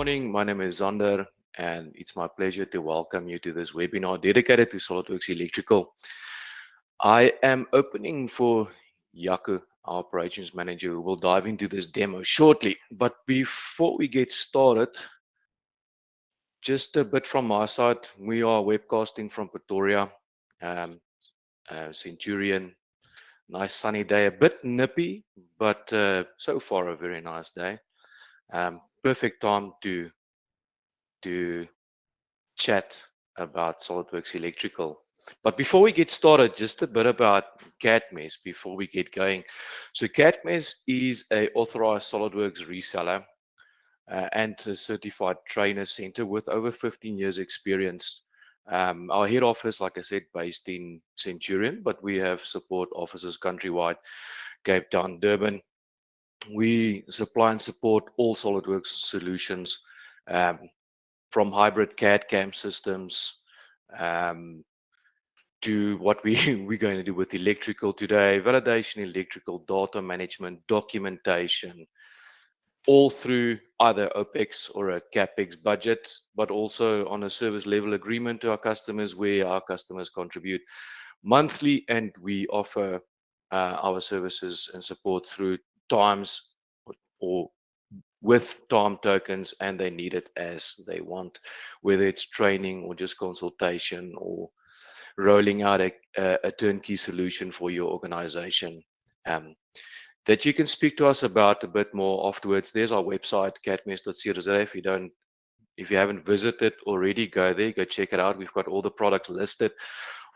morning. My name is Zander, and it's my pleasure to welcome you to this webinar dedicated to SOLIDWORKS Electrical. I am opening for Jaco, our operations manager, who will dive into this demo shortly. But before we get started, just a bit from my side. We are webcasting from Pretoria, Centurion. Nice sunny day, a bit nippy, but so far a very nice day. Perfect time to chat about SOLIDWORKS Electrical. But before we get started, just a bit about Cadmes before we get going. So Cadmes is a authorized SOLIDWORKS reseller and a certified trainer center with over 15 years experience. Our head office, like I said, based in Centurion, but we have support offices countrywide, Cape Town, Durban. We supply and support all SOLIDWORKS solutions, from hybrid CAD/CAM systems to what we're going to do with electrical today, validation, electrical data management, documentation, all through either OPEX or a CAPEX budget, but also on a service level agreement to our customers where our customers contribute monthly, and we offer our services and support through times or with time tokens, and they need it as they want, whether it's training or just consultation or rolling out a turnkey solution for your organization. That you can speak to us about a bit more afterwards. There's our website, cadmes.co.za. If you haven't visited already, go there, go check it out. We've got all the products listed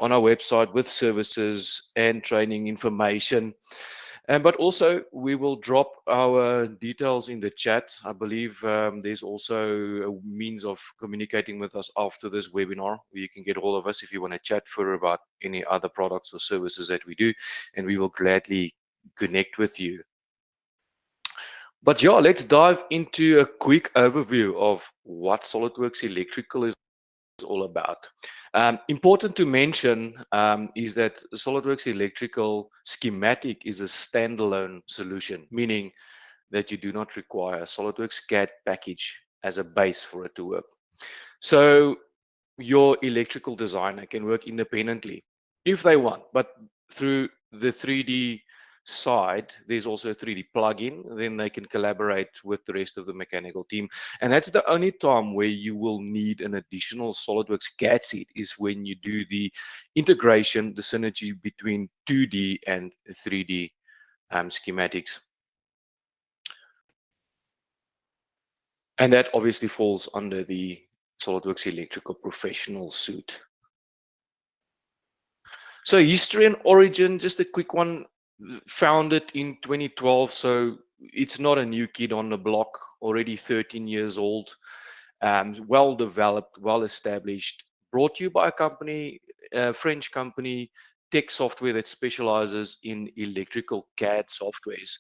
on our website with services and training information. But also, we will drop our details in the chat. I believe there's also a means of communicating with us after this webinar, where you can get all of us if you want to chat further about any other products or services that we do, and we will gladly connect with you. But yeah, let's dive into a quick overview of what SOLIDWORKS Electrical is all about. Important to mention is that SOLIDWORKS Electrical schematic is a standalone solution, meaning that you do not require a SOLIDWORKS CAD package as a base for it to work. So your electrical designer can work independently if they want, but through the 3D side, there's also a 3D plugin. Then they can collaborate with the rest of the mechanical team. And that's the only time where you will need an additional SOLIDWORKS CAD seat, is when you do the integration, the synergy between 2D and 3D schematics. And that obviously falls under the SOLIDWORKS Electrical Professional suite. So history and origin, just a quick one. Founded in 2012, so it's not a new kid on the block, already 13 years old, well developed, well established, brought to you by a company, a French company, tech software that specializes in electrical CAD softwares,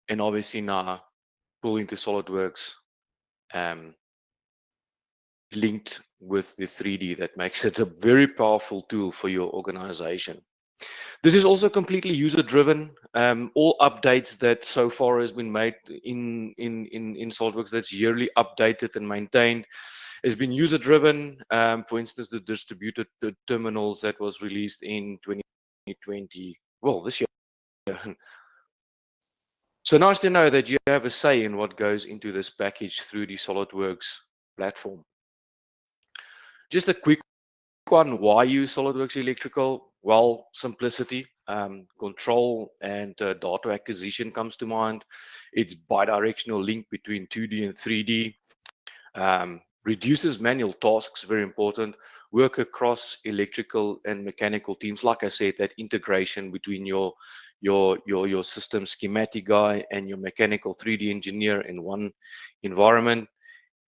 and obviously now pull into SOLIDWORKS, linked with the 3D, that makes it a very powerful tool for your organization. This is also completely user-driven. All updates that so far has been made in SOLIDWORKS, that's yearly updated and maintained, has been user-driven. For instance, the distributed terminals that was released in 2020, well, this year. So nice to know that you have a say in what goes into this package through the SOLIDWORKS platform. Just a quick one, why use SOLIDWORKS Electrical? Well, simplicity, control, and data acquisition comes to mind. It's bidirectional link between 2D and 3D. Reduces manual tasks, very important. Work across electrical and mechanical teams. Like I said, that integration between your system schematic guy and your mechanical 3D engineer in one environment.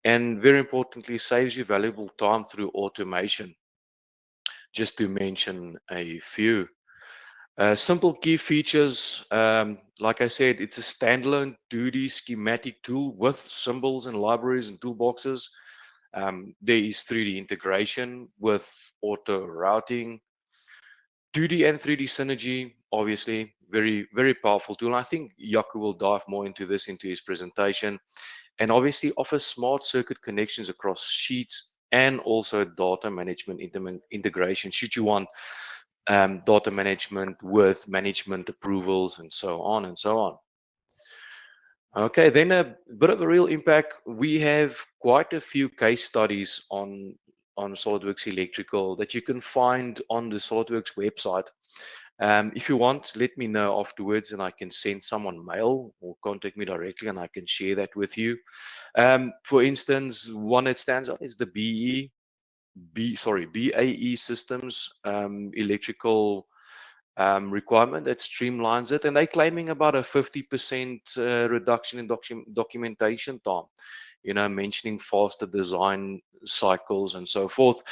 And very importantly, saves you valuable time through automation. Just to mention a few. Simple key features, like I said, it's a standalone 2D schematic tool with symbols and libraries and toolboxes. There is 3D integration with auto routing. 2D and 3D synergy, obviously, very, very powerful tool. I think Jaco will dive more into this into his presentation. and obviously offers smart circuit connections across sheets and also data management integration should you want data management with management approvals and so on and so on. Okay, then a bit of a real impact. We have quite a few case studies on SolidWorks Electrical that you can find on the SolidWorks website. If you want, let me know afterwards and I can send someone mail or contact me directly and I can share that with you. For instance, one that stands out is the BAE systems electrical requirement that streamlines it, and they're claiming about a 50% reduction in documentation time. You know, mentioning faster design cycles and so forth.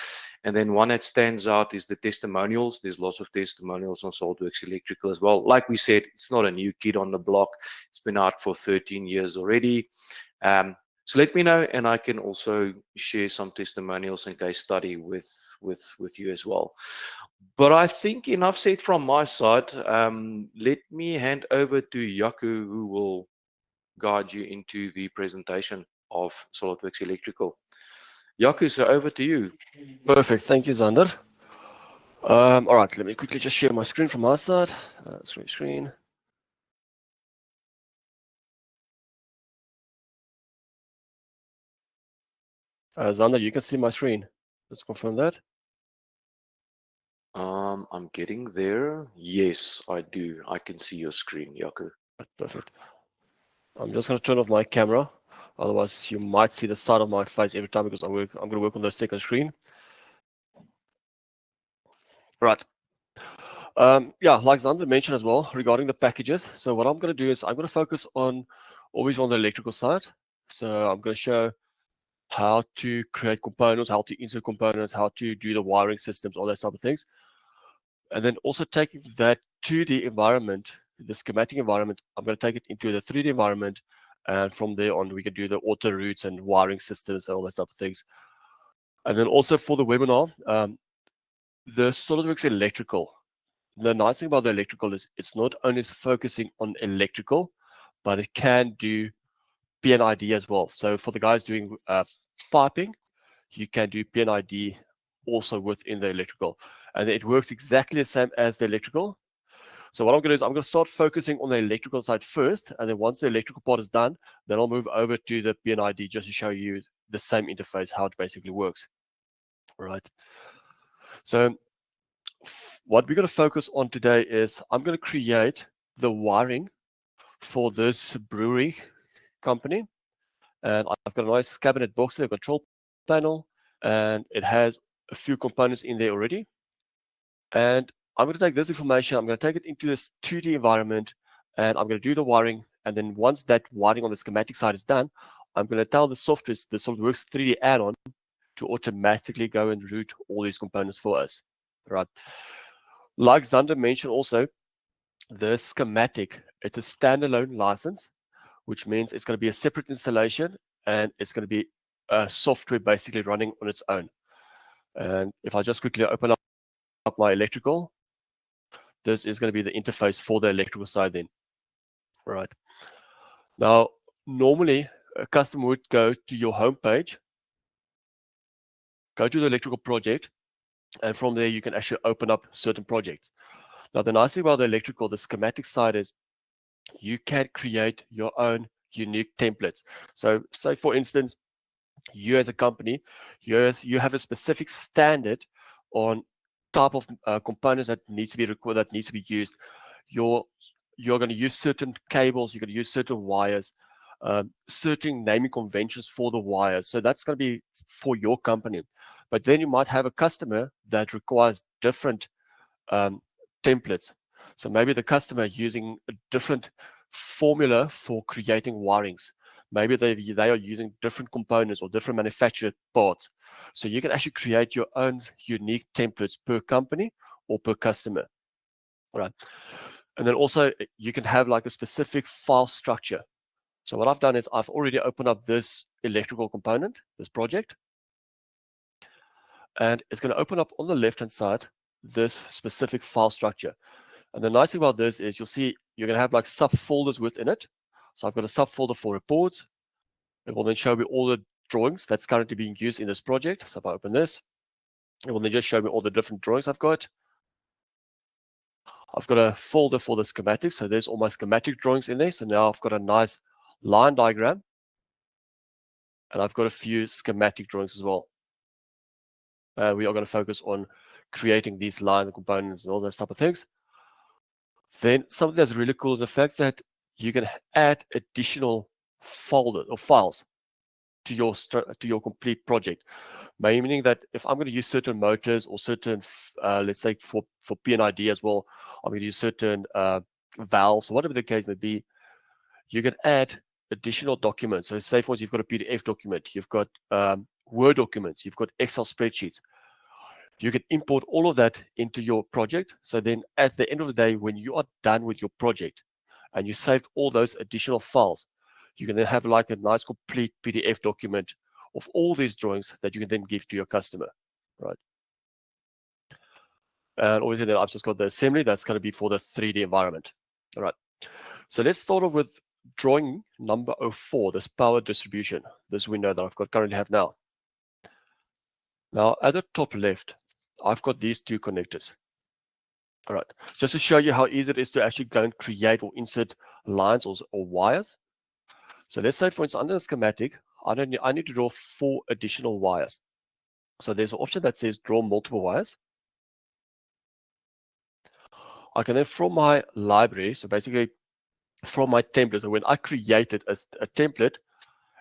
And then one that stands out is the testimonials. There's lots of testimonials on SolidWorks Electrical as well. Like we said, it's not a new kid on the block. It's been out for 13 years already. So let me know, and I can also share some testimonials and case study with you as well. But I think enough said from my side. Let me hand over to Yaku, who will guide you into the presentation of SolidWorks Electrical. Yaku, so over to you. Perfect. Thank you, Zander. All right, let me quickly just share my screen from my side. Screen. Zander, you can see my screen. Let's confirm that. I'm getting there. Yes, I do. I can see your screen, Yaku. Perfect. I'm just going to turn off my camera. Otherwise, you might see the side of my face every time because I'm going to work on the second screen. Right. Yeah, like Zander mentioned as well regarding the packages. So what I'm going to do is I'm going to focus always on the electrical side. So I'm going to show how to create components, how to insert components, how to do the wiring systems, all that type of things. And then also taking that 2D environment, the schematic environment, I'm going to take it into the 3D environment. And from there on, we can do the auto routes and wiring systems and all that type of things. And then also for the webinar, the SolidWorks Electrical. The nice thing about the electrical is it's not only focusing on electrical, but it can do P&ID as well. So for the guys doing piping, you can do P&ID also within the electrical. And it works exactly the same as the electrical. So what I'm going to do is I'm going to start focusing on the electrical side first. And then once the electrical part is done, then I'll move over to the P&ID just to show you the same interface, how it basically works. All right. So what we're going to focus on today is I'm going to create the wiring for this brewery company. And I've got a nice cabinet box there, control panel, and it has a few components in there already. And I'm going to take this information, I'm going to take it into this 2D environment, and I'm going to do the wiring. And then once that wiring on the schematic side is done, I'm going to tell the software, the SolidWorks 3D add-on, to automatically go and route all these components for us. Right. Like Zander mentioned also, the schematic, it's a standalone license, which means it's going to be a separate installation and it's going to be a software basically running on its own. And if I just quickly open up my electrical, this is going to be the interface for the electrical side then. All right. Now, normally a customer would go to your home page, go to the electrical project, and from there you can actually open up certain projects. Now, the nice thing about the electrical, the schematic side is you can create your own unique templates. So say, for instance, you as a company, you have a specific standard on type of components that needs to be required, that needs to be used. You're going to use certain cables, you're going to use certain wires, certain naming conventions for the wires. So that's going to be for your company. But then you might have a customer that requires different templates. So maybe the customer using a different formula for creating wirings. Maybe they are using different components or different manufactured parts. So you can actually create your own unique templates per company or per customer. All right. And then also you can have like a specific file structure. So what I've done is I've already opened up this electrical component, this project. And it's going to open up on the left-hand side this specific file structure. And the nice thing about this is you'll see you're going to have like subfolders within it. So I've got a subfolder for reports. It will then show me all the drawings that's currently being used in this project. So if I open this, it will then just show me all the different drawings I've got. I've got a folder for the schematics. So there's all my schematic drawings in there. So now I've got a nice line diagram. And I've got a few schematic drawings as well. We are going to focus on creating these lines and components and all those type of things. Then something that's really cool is the fact that you can add additional folders or files to your complete project. Meaning that if I'm going to use certain motors or certain, let's say for P&ID as well, I'm going to use certain valves or whatever the case may be, you can add additional documents. So say for instance, you've got a PDF document, you've got Word documents, you've got Excel spreadsheets. You can import all of that into your project. So then at the end of the day, when you are done with your project and you saved all those additional files, you can then have like a nice complete PDF document of all these drawings that you can then give to your customer, right? And obviously then I've just got the assembly that's going to be for the 3D environment. All right. So let's start off with drawing number 04, this power distribution, this window that I've got currently have now. Now at the top left, I've got these two connectors. All right, just to show you how easy it is to actually go and create or insert lines or wires. So let's say, for instance, under the schematic, I need to draw 4 additional wires. So there's an option that says draw multiple wires. I can then, from my library, so basically from my template, so when I created a template,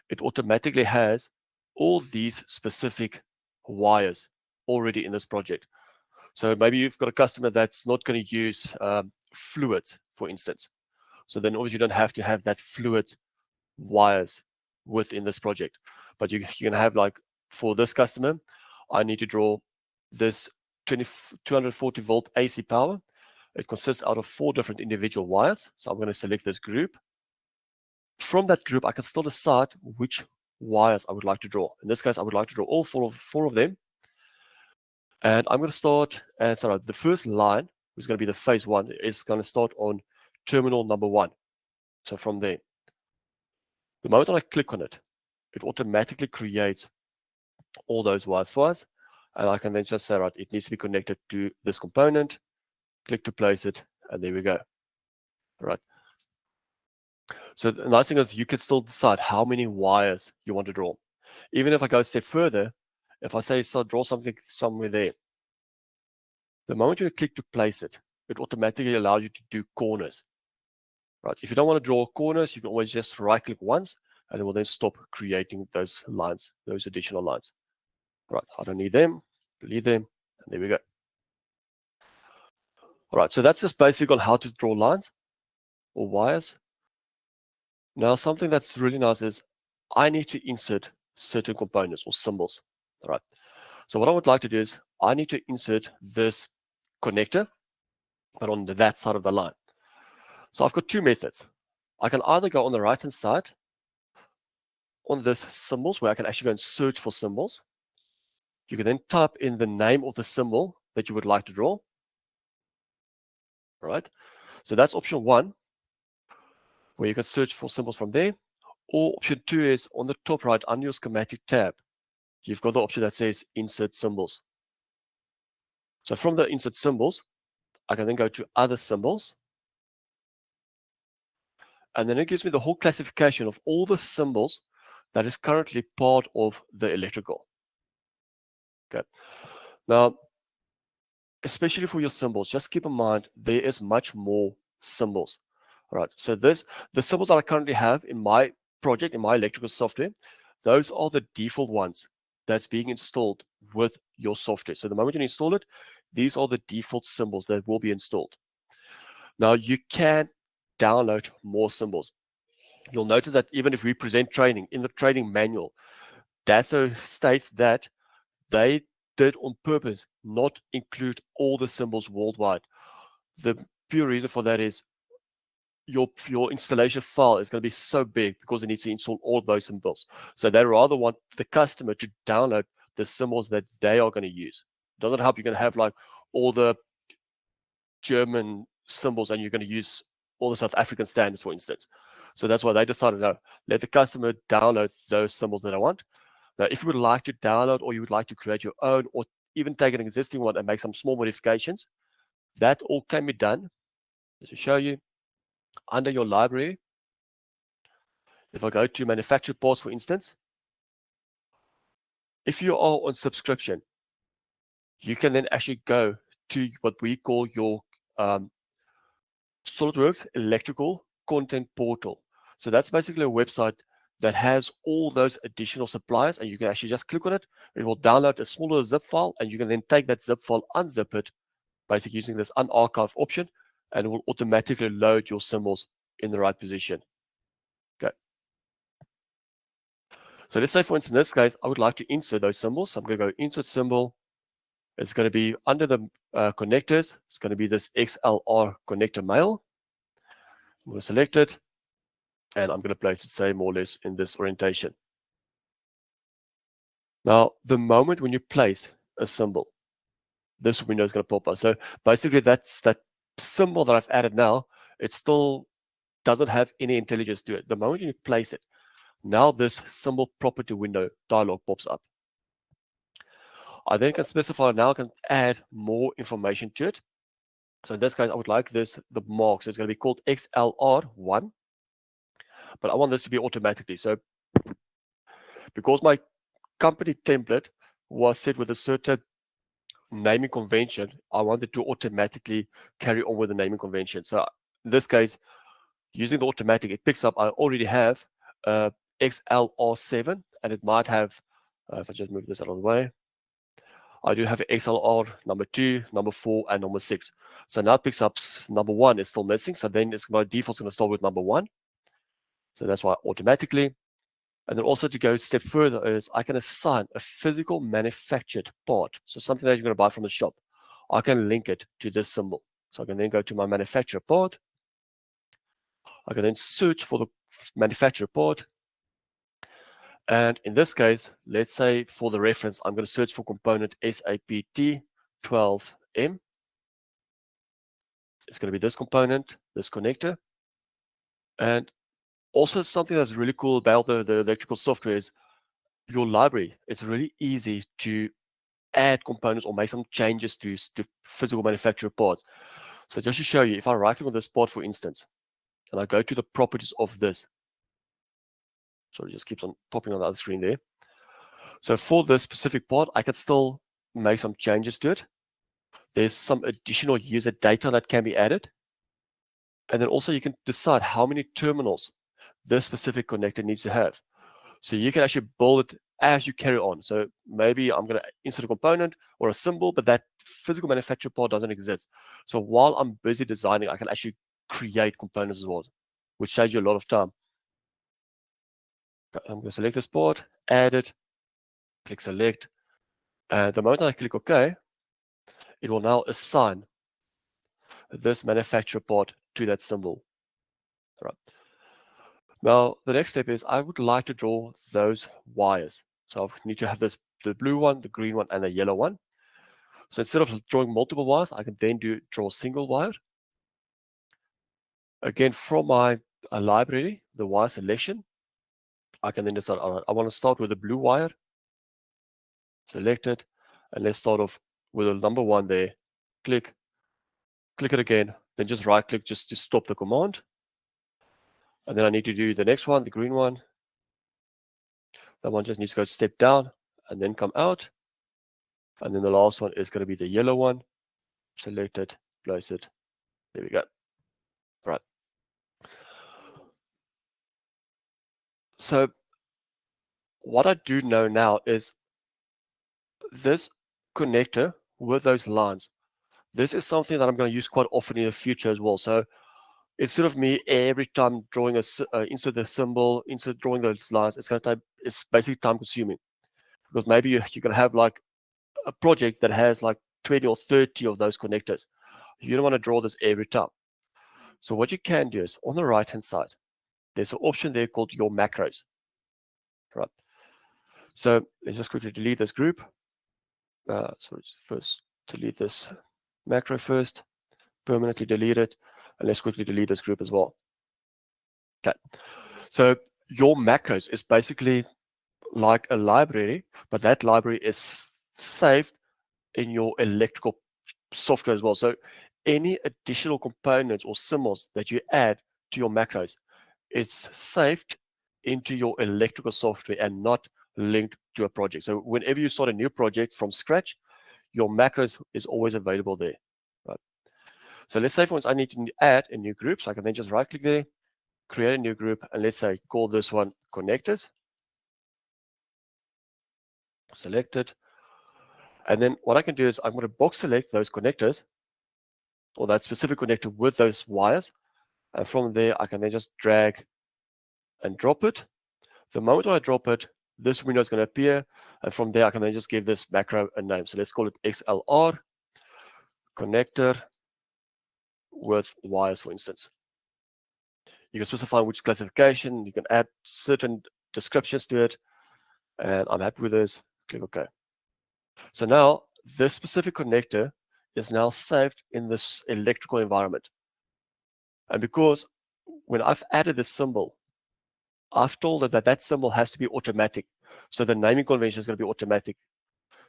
it automatically has all these specific wires already in this project. So maybe you've got a customer that's not going to use fluids, for instance. So then obviously you don't have to have that fluid wires within this project. But you can have, like, for this customer, I need to draw this 240 volt AC power. It consists out of 4 different individual wires. So I'm going to select this group. From that group, I can still decide which wires I would like to draw. In this case, I would like to draw all four of them. And I'm going to start, the first line, which is going to be the phase 1, is going to start on terminal number 1. So from there, the moment I click on it, it automatically creates all those wires for us. And I can then just say, right, it needs to be connected to this component, click to place it, and there we go. All right. So the nice thing is you can still decide how many wires you want to draw. Even if I go a step further, if I say, so draw something somewhere there, the moment you click to place it, it automatically allows you to do corners. Right. If you don't want to draw corners, you can always just right click once and it will then stop creating those lines, those additional lines. Right. I don't need them, delete them, and there we go. All right. So that's just basic on how to draw lines or wires. Now, something that's really nice is I need to insert certain components or symbols. All right. So what I would like to do is I need to insert this connector, but on that side of the line. So I've got 2 methods. I can either go on the right-hand side on this symbols, where I can actually go and search for symbols. You can then type in the name of the symbol that you would like to draw. All right. So that's option 1, where you can search for symbols from there. Or option 2 is on the top right under your schematic tab. You've got the option that says insert symbols. So from the insert symbols, I can then go to other symbols. And then it gives me the whole classification of all the symbols that is currently part of the electrical. Okay. Now, especially for your symbols, just keep in mind there is much more symbols. All right. So the symbols that I currently have in my project, in my electrical software, those are the default ones that's being installed with your software. So the moment you install it, these are the default symbols that will be installed. Now you can download more symbols. You'll notice that even if we present training, in the training manual, DASO states that they did on purpose not include all the symbols worldwide. The pure reason for that is your installation file is going to be so big because it needs to install all those symbols. So they rather want the customer to download the symbols that they are going to use. It doesn't help you're going to have like all the German symbols and you're going to use all the South African standards, for instance. So that's why they decided, no, let the customer download those symbols that I want. Now, if you would like to download or you would like to create your own or even take an existing one and make some small modifications, that all can be done. Just to show you, under your library, if I go to manufactured parts, for instance, if you are on subscription, you can then actually go to what we call your SolidWorks Electrical Content Portal. So that's basically a website that has all those additional suppliers, and you can actually just click on it. It will download a smaller zip file, and you can then take that zip file, unzip it, basically using this unarchive option, and it will automatically load your symbols in the right position. Okay. So let's say, for instance, in this case, I would like to insert those symbols. So I'm going to go insert symbol. It's going to be under the connectors. It's going to be this XLR connector male. I'm going to select it, and I'm going to place it, say, more or less in this orientation. Now, the moment when you place a symbol, this window is going to pop up. So basically, that's that symbol that I've added now. It still doesn't have any intelligence to it. The moment you place it, now this symbol property window dialog pops up. I then can specify, now I can add more information to it. So in this case, I would like this, the mark. So it's going to be called XLR1, but I want this to be automatically. So because my company template was set with a certain naming convention, I wanted to automatically carry on with the naming convention. So in this case, using the automatic, it picks up, I already have XLR7, and it might have, if I just move this out of the way, I do have XLR number 2, number 4, and number 6. So now it picks up number 1 is still missing. So then it's by default going to start with number 1. So that's why automatically. And then also to go a step further is I can assign a physical manufactured part. So something that you're going to buy from the shop. I can link it to this symbol. So I can then go to my manufacturer part. I can then search for the manufacturer part. And in this case, let's say for the reference, I'm going to search for component SAPT12M. It's going to be this component, this connector. And also something that's really cool about the electrical software is your library. It's really easy to add components or make some changes to physical manufacturer parts. So just to show you, if I right click on this part, for instance, and I go to the properties of this, sorry, it just keeps on popping on the other screen there. So for this specific part, I can still make some changes to it. There's some additional user data that can be added. And then also you can decide how many terminals this specific connector needs to have. So you can actually build it as you carry on. So maybe I'm going to insert a component or a symbol, but that physical manufacturer part doesn't exist. So while I'm busy designing, I can actually create components as well, which saves you a lot of time. I'm going to select this part, add it, click select. And the moment I click OK, it will now assign this manufacturer part to that symbol. All right. Now, the next step is I would like to draw those wires. So I need to have this, the blue one, the green one, and the yellow one. So instead of drawing multiple wires, I can then draw a single wire. Again, from my library, the wire selection, I can then decide, all right, I want to start with the blue wire. Select it, and let's start off with the number 1 there. Click it again, then just right click just to stop the command. And then I need to do the next one, the green one. That one just needs to go step down and then come out. And then the last one is going to be the yellow one. Select it, place it. There we go. Right. So what I do know now is this connector with those lines. This is something that I'm going to use quite often in the future as well. So instead of me every time drawing insert the symbol, drawing those lines, it's basically time consuming, because maybe you're going to have like a project that has like 20 or 30 of those connectors. You don't want to draw this every time. So what you can do is on the right hand side, there's an option there called your macros. Right. So let's just quickly delete this group. So first delete this macro first, permanently delete it, and let's quickly delete this group as well. Okay, so your macros is basically like a library, but that library is saved in your electrical software as well. So any additional components or symbols that you add to your macros, it's saved into your electrical software and not linked to a project. So whenever you start a new project from scratch, your macros is always available there. Right. So let's say for instance, I need to add a new group. So I can then just right click there, create a new group, and let's say call this one connectors. Select it. And then what I can do is I'm going to box select those connectors or that specific connector with those wires. And from there, I can then just drag and drop it. The moment I drop it, this window is going to appear. And from there, I can then just give this macro a name. So let's call it XLR connector with wires, for instance. You can specify which classification. You can add certain descriptions to it. And I'm happy with this. Click OK. So now this specific connector is now saved in this electrical environment. And because when I've added this symbol, I've told it that that symbol has to be automatic. So the naming convention is going to be automatic.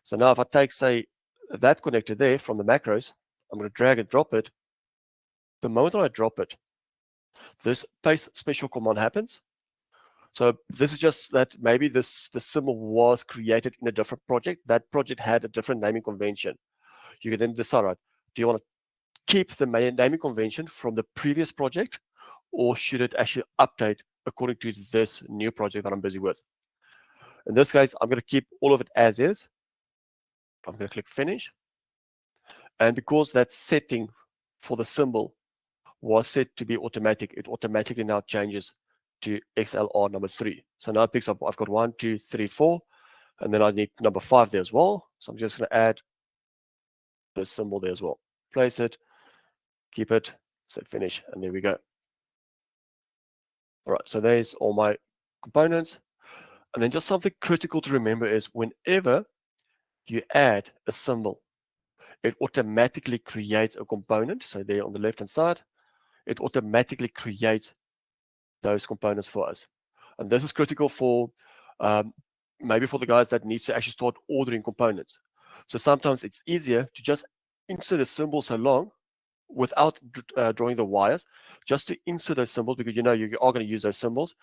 So now if I take, say, that connector there from the macros, I'm going to drag and drop it. The moment I drop it, this paste special command happens. So this is just that maybe the symbol was created in a different project. That project had a different naming convention. You can then decide, right, do you want to keep the naming convention from the previous project, or should it actually update according to this new project that I'm busy with? In this case, I'm going to keep all of it as is. I'm going to click finish. And because that setting for the symbol was set to be automatic, it automatically now changes to XLR number 3. So now it picks up, I've got 1, 2, 3, 4, and then I need number 5 there as well. So I'm just going to add this symbol there as well. Place it, keep it, set finish, and there we go. All right, so there's all my components. And then just something critical to remember is whenever you add a symbol, it automatically creates a component. So there on the left-hand side, it automatically creates those components for us. And this is critical for maybe for the guys that need to actually start ordering components. So sometimes it's easier to just insert a symbol so long without drawing the wires, just to insert those symbols, because you know you are going to use those symbols.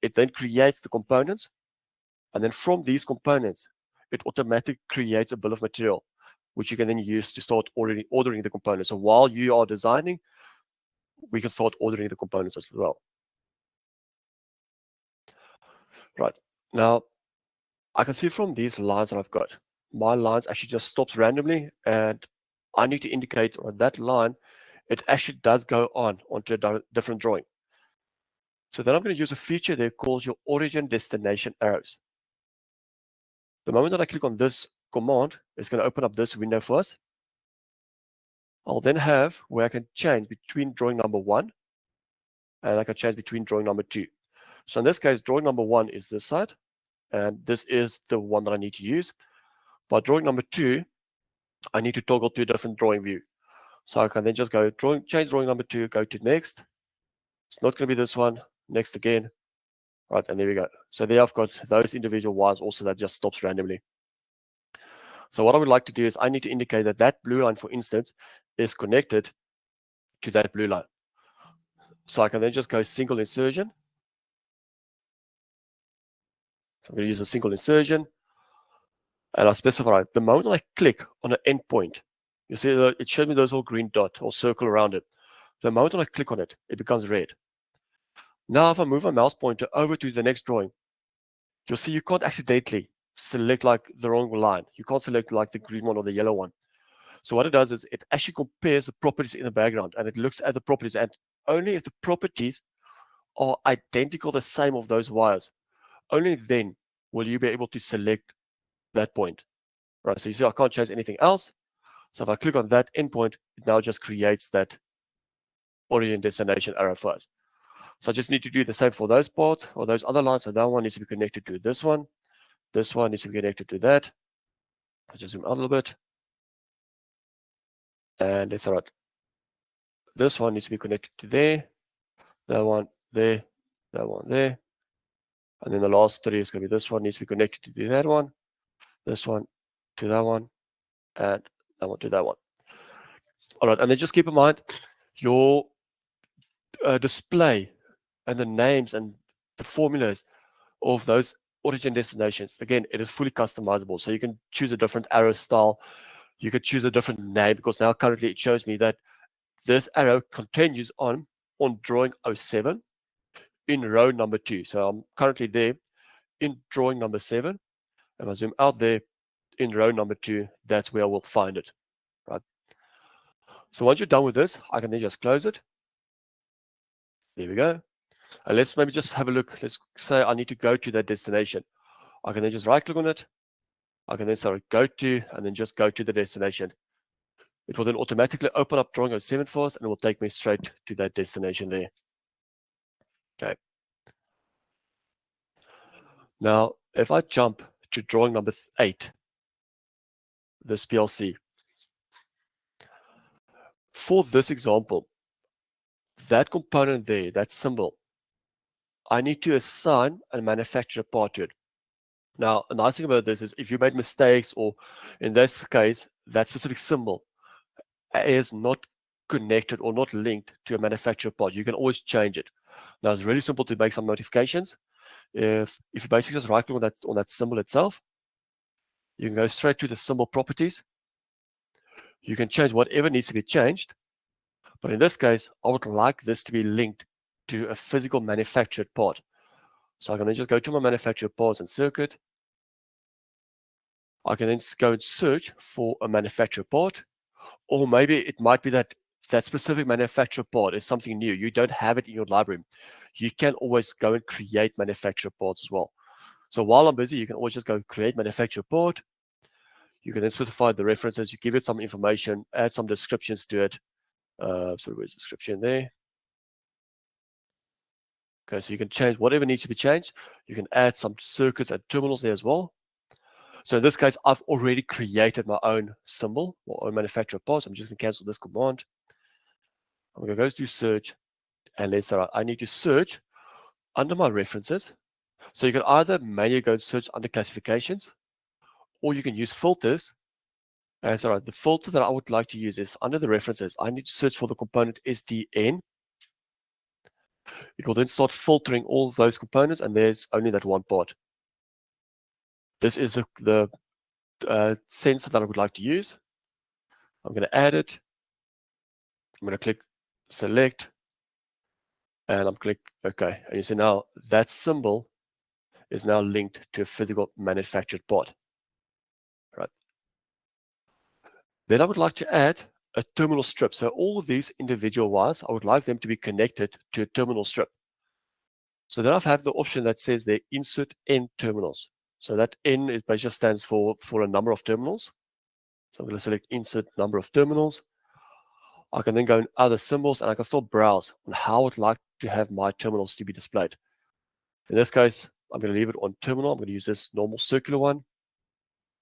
It then creates the components. And then from these components, it automatically creates a bill of material, which you can then use to start ordering the components. So while you are designing, we can start ordering the components as well. Right. Now, I can see from these lines that I've got, my lines actually just stops randomly, and I need to indicate on that line, it actually does go onto a different drawing. So then I'm going to use a feature there called your origin destination arrows. The moment that I click on this command, it's going to open up this window for us. I'll then have where I can change between drawing number 1 and I can change between drawing number 2. So in this case, drawing number 1 is this side, and this is the one that I need to use. But drawing number 2, I need to toggle to a different drawing view. So I can then just go change drawing number 2, go to next. It's not going to be this one, next again. Right, and there we go. So there I've got those individual wires also that just stops randomly. So what I would like to do is I need to indicate that that blue line, for instance, is connected to that blue line. So I can then just go single insertion. So I'm going to use a single insertion. And I specify the moment I click on an endpoint, you see that it showed me those little green dot or circle around it. The moment I click on it, it becomes red. Now, if I move my mouse pointer over to the next drawing, you'll see you can't accidentally select like the wrong line. You can't select like the green one or the yellow one. So what it does is it actually compares the properties in the background, and it looks at the properties, and only if the properties are identical, the same of those wires, only then will you be able to select that point. Right, so you see I can't change anything else. So if I click on that endpoint, it now just creates that origin destination arrow for us. So I just need to do the same for those parts or those other lines. So that one needs to be connected to this one. This one needs to be connected to that. I'll just zoom out a little bit. And it's all right. This one needs to be connected to there. That one there. that one there. And then the last three is going to be this one needs to be connected to that one, this one to that one, and that one to that one. All right, and then just keep in mind your display and the names and the formulas of those origin destinations. Again, it is fully customizable. So you can choose a different arrow style. You could choose a different name, because now currently it shows me that this arrow continues on drawing 07 in row number 2. So I'm currently there in drawing number 7. If I zoom out there in row number 2, that's where I will find it, right? So once you're done with this, I can then just close it. There we go. And let's maybe just have a look. Let's say I need to go to that destination. I can then just right click on it. I can then say go to, and then just go to the destination. It will then automatically open up drawing 07 for us, and it will take me straight to that destination there. Okay. Now, if I jump to drawing number 8, this PLC, for this example, that component there, that symbol, I need to assign a manufacturer part to it. Now, a nice thing about this is if you made mistakes, or in this case, that specific symbol is not connected or not linked to a manufacturer part, you can always change it. Now, it's really simple to make some notifications. If you basically just right click on that symbol itself, you can go straight to the symbol properties. You can change whatever needs to be changed. But in this case, I would like this to be linked to a physical manufactured part. So I'm going to just go to my manufactured parts and circuit. I can then go and search for a manufactured part, or maybe it might be that that specific manufactured part is something new. You don't have it in your library. You can always go and create manufactured parts as well. So while I'm busy, you can always just go create manufactured part. You can then specify the references. You give it some information, add some descriptions to it. So where's the description there? Okay, so you can change whatever needs to be changed. You can add some circuits and terminals there as well. So in this case, I've already created my own symbol, or own manufacturer parts. I'm just going to cancel this command. I'm going to go to search, and let's say I need to search under my references. So you can either manually go and search under classifications, or you can use filters. And so the filter that I would like to use is under the references. I need to search for the component SDN. It will then start filtering all those components, and there's only that one part. This is the sensor that I would like to use. I'm going to add it. I'm going to click select, and I'm click OK. And you see now that symbol is now linked to a physical manufactured part. Right. Then I would like to add a terminal strip. So all of these individual wires, I would like them to be connected to a terminal strip. So then I have the option that says there insert N terminals. So that N is basically stands for a number of terminals. So I'm going to select insert number of terminals. I can then go in other symbols, and I can still browse on how I would like to have my terminals to be displayed. In this case, I'm going to leave it on terminal. I'm going to use this normal circular one.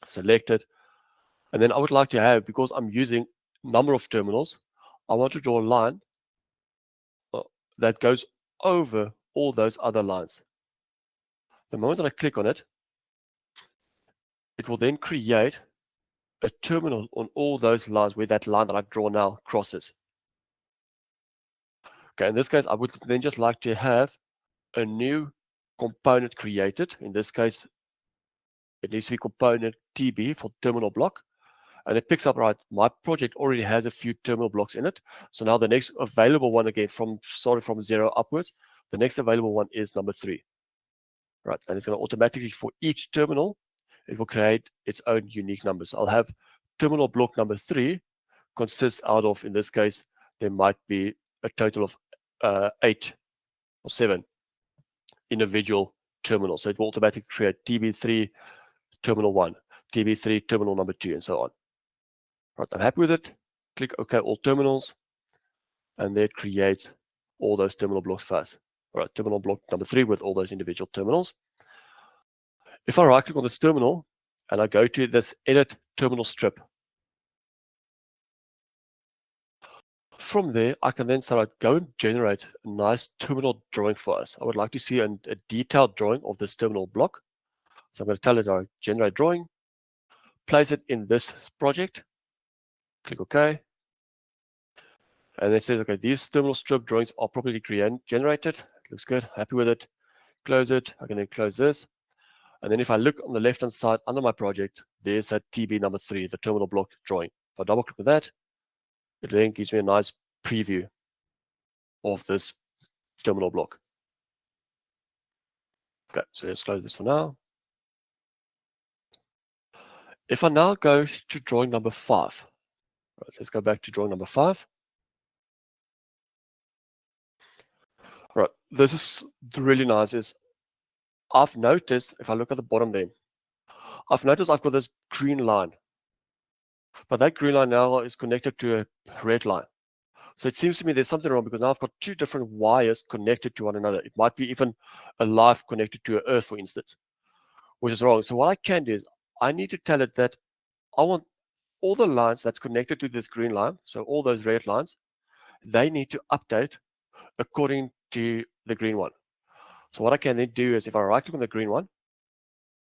Select it. And then I would like to have, because I'm using number of terminals, I want to draw a line that goes over all those other lines. The moment that I click on it, it will then create a terminal on all those lines where that line that I've drawn now crosses. Okay, in this case, I would then just like to have a new component created. In this case, it needs to be component TB for terminal block. And it picks up, right, my project already has a few terminal blocks in it. So now the next available one, again, starting from 0 upwards, the next available one is number 3. Right, and it's going to automatically, for each terminal, it will create its own unique numbers. I'll have terminal block number 3 consists out of, in this case, there might be a total of 8 or 7 individual terminals. So it will automatically create TB3 terminal 1, TB3 terminal number 2, and so on. Right, I'm happy with it. Click OK, all terminals, and there it creates all those terminal blocks first. All right, terminal block number 3 with all those individual terminals. If I right click on this terminal and I go to this edit terminal strip, from there, I can then start go and generate a nice terminal drawing for us. I would like to see a detailed drawing of this terminal block. So I'm going to tell it our generate drawing, place it in this project, click OK. And then it says, okay, these terminal strip drawings are properly generated. Looks good, happy with it. Close it. I can then close this. And then if I look on the left-hand side under my project, there's that TB number 3, the terminal block drawing. If I double click on that, it then gives me a nice preview of this terminal block. Okay, so let's close this for now. If I now go to drawing number 5, right, let's go back to drawing number 5. Right, this is really nice. Is I've noticed, if I look at the bottom there, I've noticed I've got this green line, but that green line now is connected to a red line. So it seems to me there's something wrong because now I've got 2 different wires connected to one another. It might be even a live connected to an earth, for instance, which is wrong. So what I can do is I need to tell it that I want all the lines that's connected to this green line, so all those red lines, they need to update according to the green one. So what I can then do is if I right click on the green one,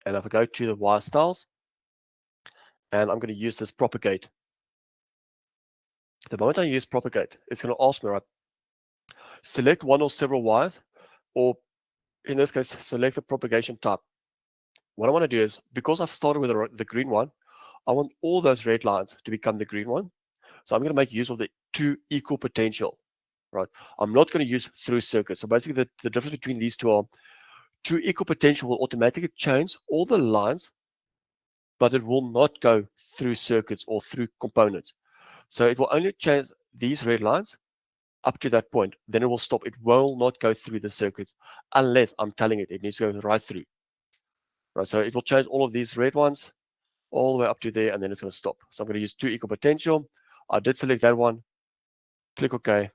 and if I go to the wire styles, and I'm going to use this propagate. The moment I use propagate, it's going to ask me, right, select one or several wires, or in this case, select the propagation type. What I want to do is, because I've started with the green one, I want all those red lines to become the green one. So I'm going to make use of the 2 equal potential, right? I'm not going to use through circuits. So basically the difference between these two are 2 equal potential will automatically change all the lines, but it will not go through circuits or through components. So it will only change these red lines up to that point. Then it will stop. It will not go through the circuits unless I'm telling it needs to go right through. Right, so it will change all of these red ones all the way up to there, and then it's going to stop. So I'm going to use 2 equal potential. I did select that one. Click OK. And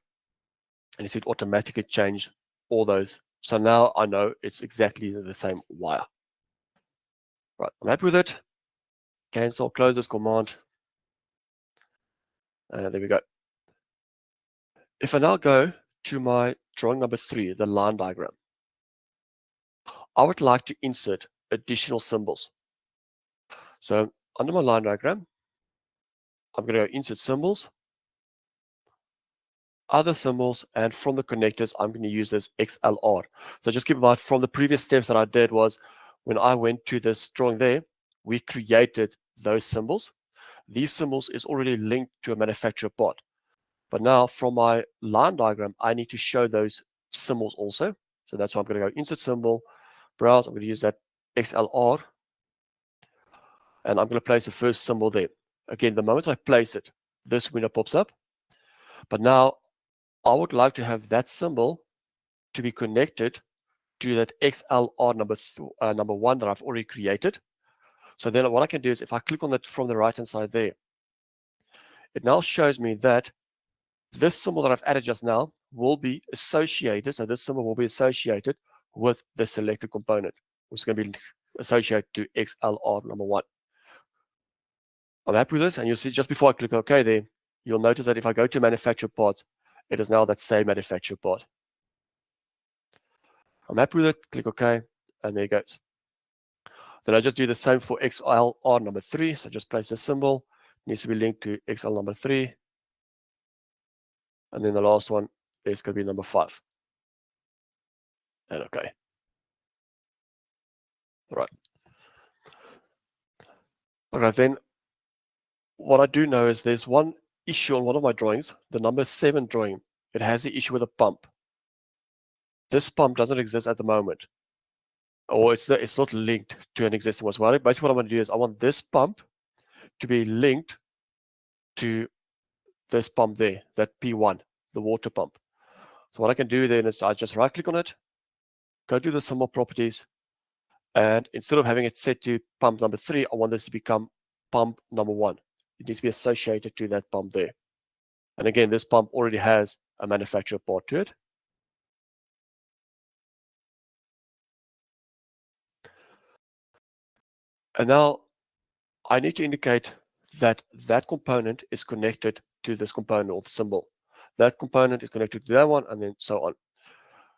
you see it automatically change all those. So now I know it's exactly the same wire. Right, I'm happy with it. Cancel, close this command. And there we go. If I now go to my drawing number 3, the line diagram, I would like to insert additional symbols. So under my line diagram, I'm going to go insert symbols, other symbols, and from the connectors, I'm going to use this XLR. So just keep in mind, from the previous steps that I did was when I went to this drawing there, we created those symbols. These symbols is already linked to a manufacturer part. But now from my line diagram, I need to show those symbols also. So that's why I'm going to go insert symbol, browse. I'm going to use that XLR. And I'm going to place the first symbol there. Again, the moment I place it, this window pops up. But now I would like to have that symbol to be connected to that XLR number 1 that I've already created. So then what I can do is if I click on that from the right-hand side there, it now shows me that this symbol that I've added just now will be associated. So this symbol will be associated with the selected component, which is going to be associated to XLR number 1. I'm happy with this, and you'll see just before I click OK there, you'll notice that if I go to manufacturer parts, it is now that same manufacturer part. I'm happy with it, click OK, and there it goes. Then I just do the same for XLR number 3, so just place a symbol, it needs to be linked to XL number 3, and then the last one is going to be number 5. And OK. All right. Okay, then what I do know is there's one issue on one of my drawings, the number 7 drawing. It has the issue with a pump. This pump doesn't exist at the moment, or it's not linked to an existing one. So basically what I want to do is I want this pump to be linked to this pump there, that P1, the water pump. So what I can do then is I just right click on it, go to the symbol properties, and instead of having it set to pump number 3, I want this to become pump number 1. It needs to be associated to that pump there. And again, this pump already has a manufacturer part to it. And now I need to indicate that that component is connected to this component or the symbol. That component is connected to that one, and then so on.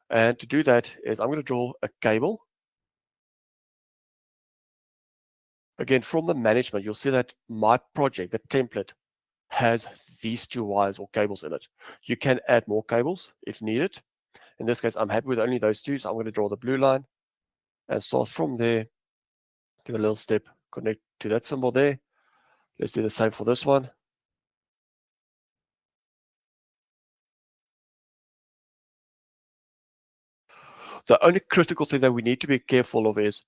And to do that is I'm going to draw a cable. Again, from the management, you'll see that my project, the template, has these 2 wires or cables in it. You can add more cables if needed. In this case, I'm happy with only those 2, so I'm going to draw the blue line and start from there. Give a little step, connect to that symbol there. Let's do the same for this one. The only critical thing that we need to be careful of is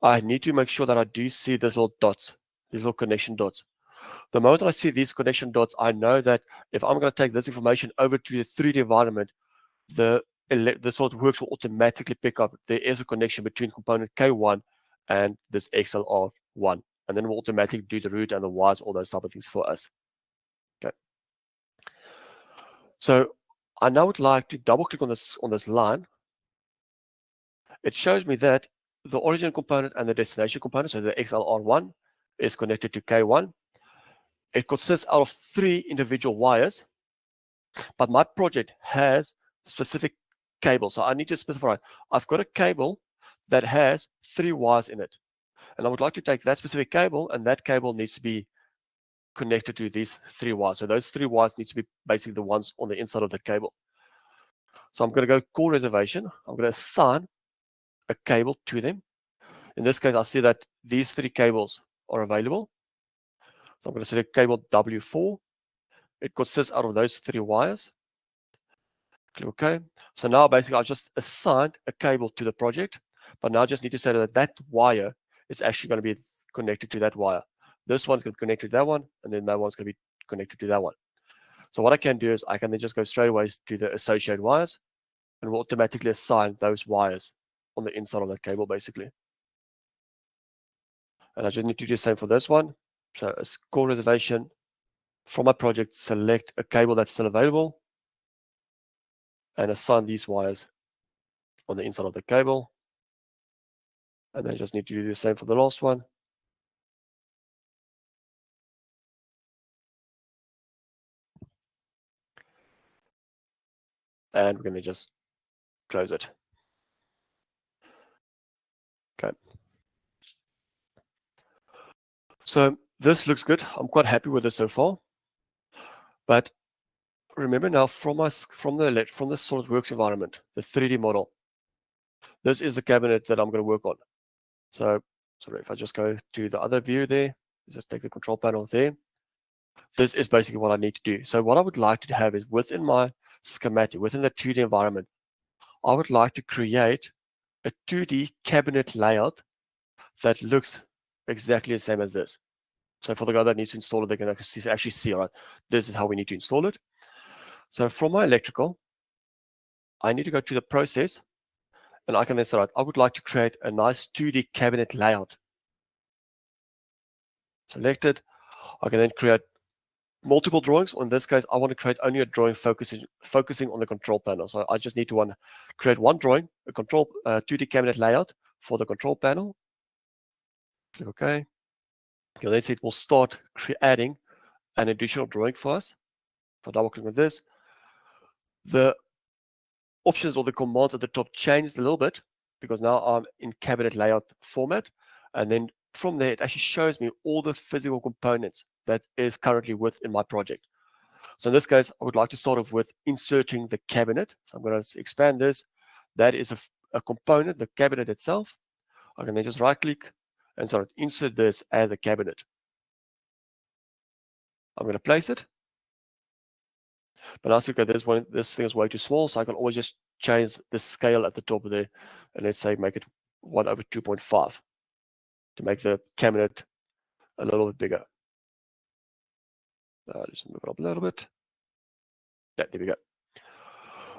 I need to make sure that I do see these little dots, these little connection dots. The moment I see these connection dots, I know that if I'm going to take this information over to the 3D environment, the SOLIDWORKS will automatically pick up there is a connection between component K1 and this XLR1, and then it will automatically do the route and the wires, all those type of things for us. Okay. So I now would like to double click on this line. It shows me that the origin component and the destination component, so the XLR1 is connected to K1. It consists out of 3 individual wires, but my project has specific cables. So I need to specify, I've got a cable that has 3 wires in it. And I would like to take that specific cable, and that cable needs to be connected to these 3 wires. So those 3 wires need to be basically the ones on the inside of the cable. So I'm going to go call reservation. I'm going to assign a cable to them. In this case, I see that these 3 cables are available. So I'm going to select cable W4. It consists out of those 3 wires. Click OK. So now basically I just assigned a cable to the project, but now I just need to say that that wire is actually going to be connected to that wire. This one's going to be connected to that one, and then that one's going to be connected to that one. So what I can do is I can then just go straight away to the associated wires, and we'll automatically assign those wires on the inside of that cable basically. And I just need to do the same for this one. So a call reservation from my project, select a cable that's still available, and assign these wires on the inside of the cable. And then I just need to do the same for the last one. And we're going to just close it. Okay. So this looks good. I'm quite happy with this so far. But remember now from the SOLIDWORKS environment, the 3D model, this is the cabinet that I'm going to work on. So sorry, if I just go to the other view there, just take the control panel there. This is basically what I need to do. So what I would like to have is within my schematic, within the 2D environment, I would like to create a 2D cabinet layout that looks exactly the same as this. So for the guy that needs to install it, they can actually see, all right, this is how we need to install it. So from my electrical, I need to go to the process, and I can then say, right, I would like to create a nice 2D cabinet layout. Selected. I can then create multiple drawings. In this case, I want to create only a drawing focusing on the control panel. So I just need to create one drawing, a 2D cabinet layout for the control panel. Click OK. Okay, let's see, it will start adding an additional drawing for us. If I double click on this, the options or the commands at the top changed a little bit because now I'm in cabinet layout format. And then from there, it actually shows me all the physical components that is currently within my project. So in this case, I would like to start off with inserting the cabinet. So I'm going to expand this. That is a component, the cabinet itself. I can then just right click and start insert this as a cabinet. I'm going to place it. But I see, okay, this thing is way too small, so I can always just change the scale at the top of there, and let's say make it 1/2.5 to make the cabinet a little bit bigger. Just move it up a little bit. Yeah, there we go.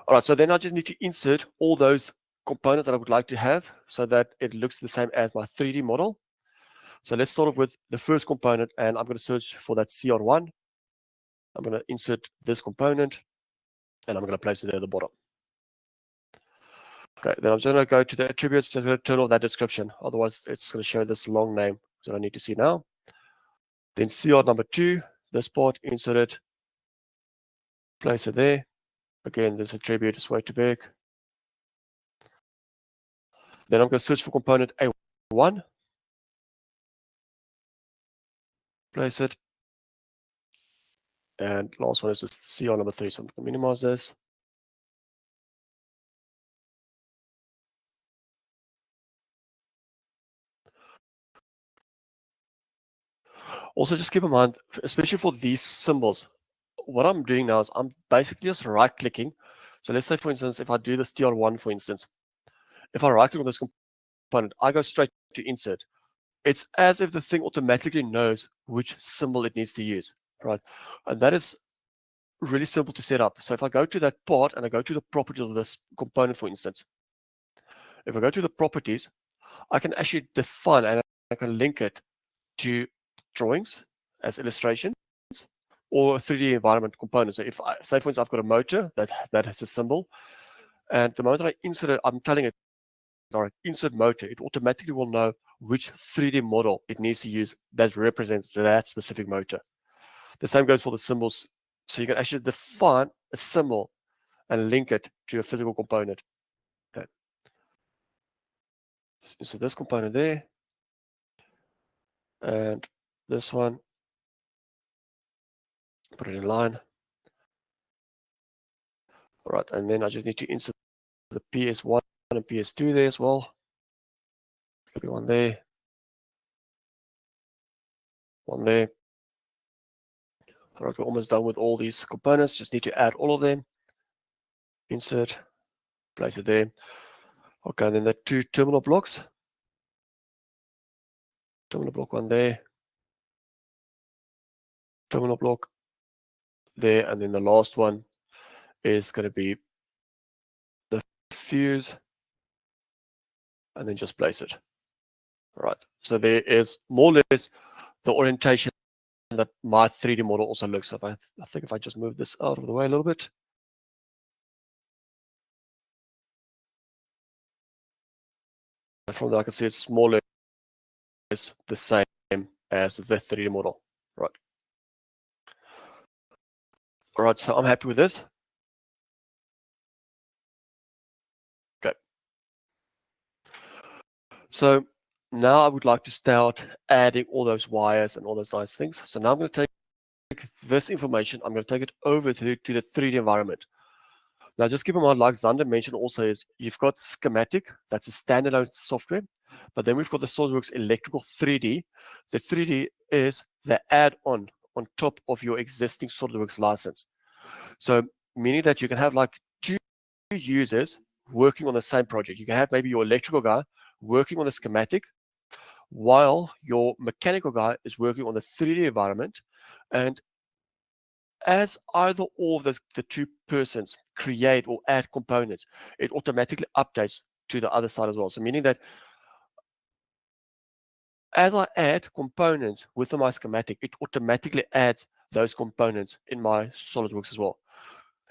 All right, so then I just need to insert all those components that I would like to have so that it looks the same as my 3D model. So let's start off with the first component, and I'm going to search for that CR1. I'm going to insert this component, and I'm going to place it there at the bottom. Okay, then I'm just going to go to the attributes, just going to turn off that description. Otherwise, it's going to show this long name that I need to see now. Then CR number 2, this part, insert it. place it there. Again, this attribute is way too big. Then I'm going to search for component A1. Place it. And last one is just CR number 3. So I'm going to minimize this. Also, just keep in mind, especially for these symbols, what I'm doing now is I'm basically just right-clicking. So let's say, for instance, if I do this TR1, for instance, if I right-click on this component, I go straight to insert. It's as if the thing automatically knows which symbol it needs to use, right? And that is really simple to set up. So if I go to that part and I go to the properties of this component, for instance, if I go to the properties, I can actually define and I can link it to drawings as illustrations or a 3D environment component. So if I say, for instance, I've got a motor that has a symbol, and the moment I insert it, I'm telling it, all right, insert motor, it automatically will know which 3D model it needs to use that represents that specific motor. The same goes for the symbols. So you can actually define a symbol and link it to a physical component. Okay. So this component there, and this one, put it in line. All right, and then I just need to insert the PS1 and PS2 there as well. There'll be one there, one there. All right, we're almost done with all these components. Just need to add all of them. Insert, place it there. Okay, and then the 2 terminal blocks. Terminal block one there. Terminal block there, and then the last one is going to be the fuse, and then just place it. All right, so there is more or less the orientation that my 3D model also looks like. I think if I just move this out of the way a little bit. From there I can see it's more or less the same as the 3D model. Right. All right, so I'm happy with this. Okay. So now I would like to start adding all those wires and all those nice things. So now I'm going to take this information, I'm going to take it over to the 3D environment. Now, just keep in mind, like Zander mentioned also, is you've got schematic, that's a standalone software, but then we've got the SOLIDWORKS Electrical 3D. The 3D is the add-on on top of your existing SOLIDWORKS license. So meaning that you can have like 2 users working on the same project. You can have maybe your electrical guy working on the schematic while your mechanical guy is working on the 3D environment. And as either or of the 2 persons create or add components, it automatically updates to the other side as well. So meaning that as I add components within my schematic, it automatically adds those components in my SOLIDWORKS as well.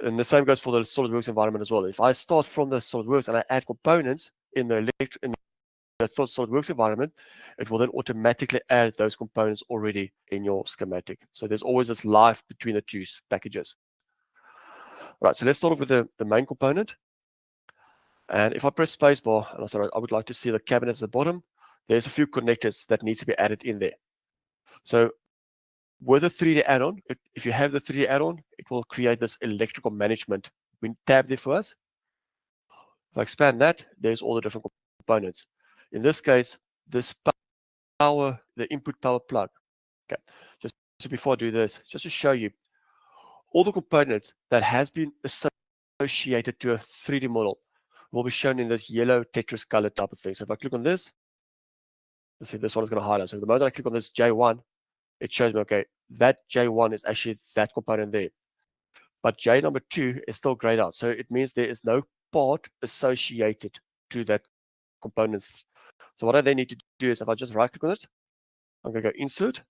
And the same goes for the SOLIDWORKS environment as well. If I start from the SOLIDWORKS and I add components in the SOLIDWORKS environment, it will then automatically add those components already in your schematic. So there's always this life between the 2 packages. All right, so let's start off with the main component. And if I press spacebar and I say, I would like to see the cabinet at the bottom, there's a few connectors that need to be added in there. So with a 3D add-on, if you have the 3D add-on, it will create this electrical management tab there for us. If I expand that, there's all the different components. In this case, this power, the input power plug. Okay, just so before I do this, just to show you, all the components that has been associated to a 3D model will be shown in this yellow Tetris color type of thing. So if I click on this, let's see, this one is going to highlight. So the moment I click on this J1, it shows me, okay, that J1 is actually that component there. But J number 2 is still grayed out. So it means there is no part associated to that component. So what I then need to do is if I just right click on it, I'm going to go insert.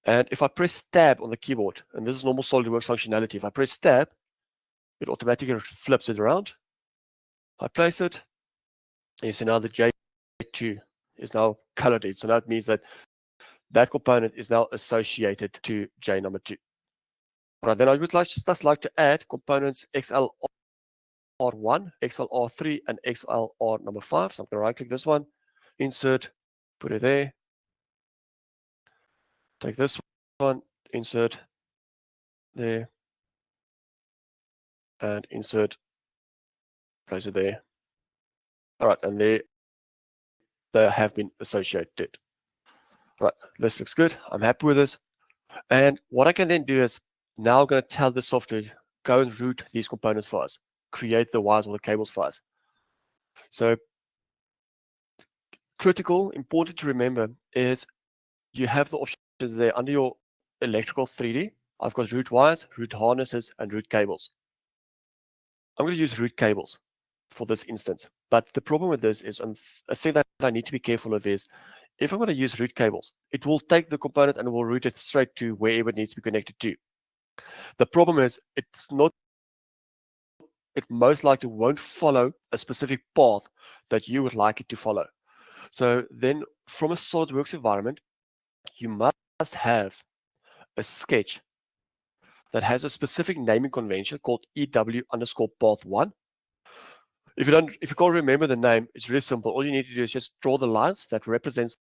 And if I press tab on the keyboard, and this is normal SOLIDWORKS functionality, if I press tab, it automatically flips it around. I place it, and you see now the J2 is now colored in. So that means that that component is now associated to J number 2. Right, then I would just like to add components XLR1, XLR3, and XLR number 5. So I'm going to right-click this one, insert, put it there. Take this one, insert there, and insert, place it there. All right, and they have been associated. Right, this looks good. I'm happy with this. And what I can then do is now I'm going to tell the software, go and route these components for us, create the wires or the cables for us. So critical, important to remember is you have the options there under your electrical 3D. I've got route wires, route harnesses, and route cables. I'm going to use route cables for this instance. But the problem with this is, a thing that I need to be careful of is, if I'm going to use route cables, it will take the component and will route it straight to wherever it needs to be connected to. The problem is, it most likely won't follow a specific path that you would like it to follow. So then from a SOLIDWORKS environment, you must have a sketch that has a specific naming convention called EW_path1. If you can't remember the name, it's really simple. All you need to do is just draw the lines that represents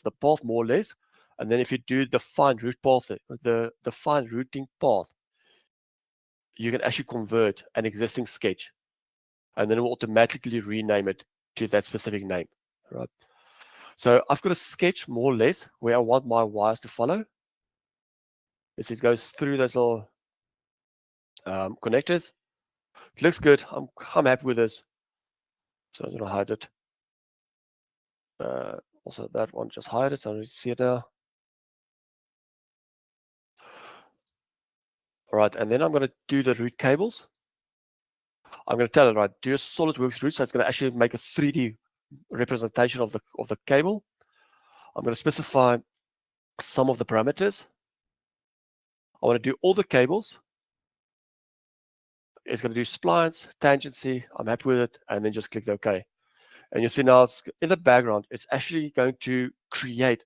the path more or less. And then if you do the find route path, the find routing path, you can actually convert an existing sketch, and then it will automatically rename it to that specific name, right? So I've got a sketch more or less where I want my wires to follow. As it goes through those little connectors. It looks good. I'm happy with this. So I'm going to hide it. Also, that one, just hide it. I don't see it now. All right, and then I'm going to do the route cables. I'm going to tell it, right, do a SOLIDWORKS route. So it's going to actually make a 3D representation of the cable. I'm going to specify some of the parameters. I want to do all the cables. It's going to do splines, tangency. I'm happy with it, and then just click the OK. And you see now in the background, it's actually going to create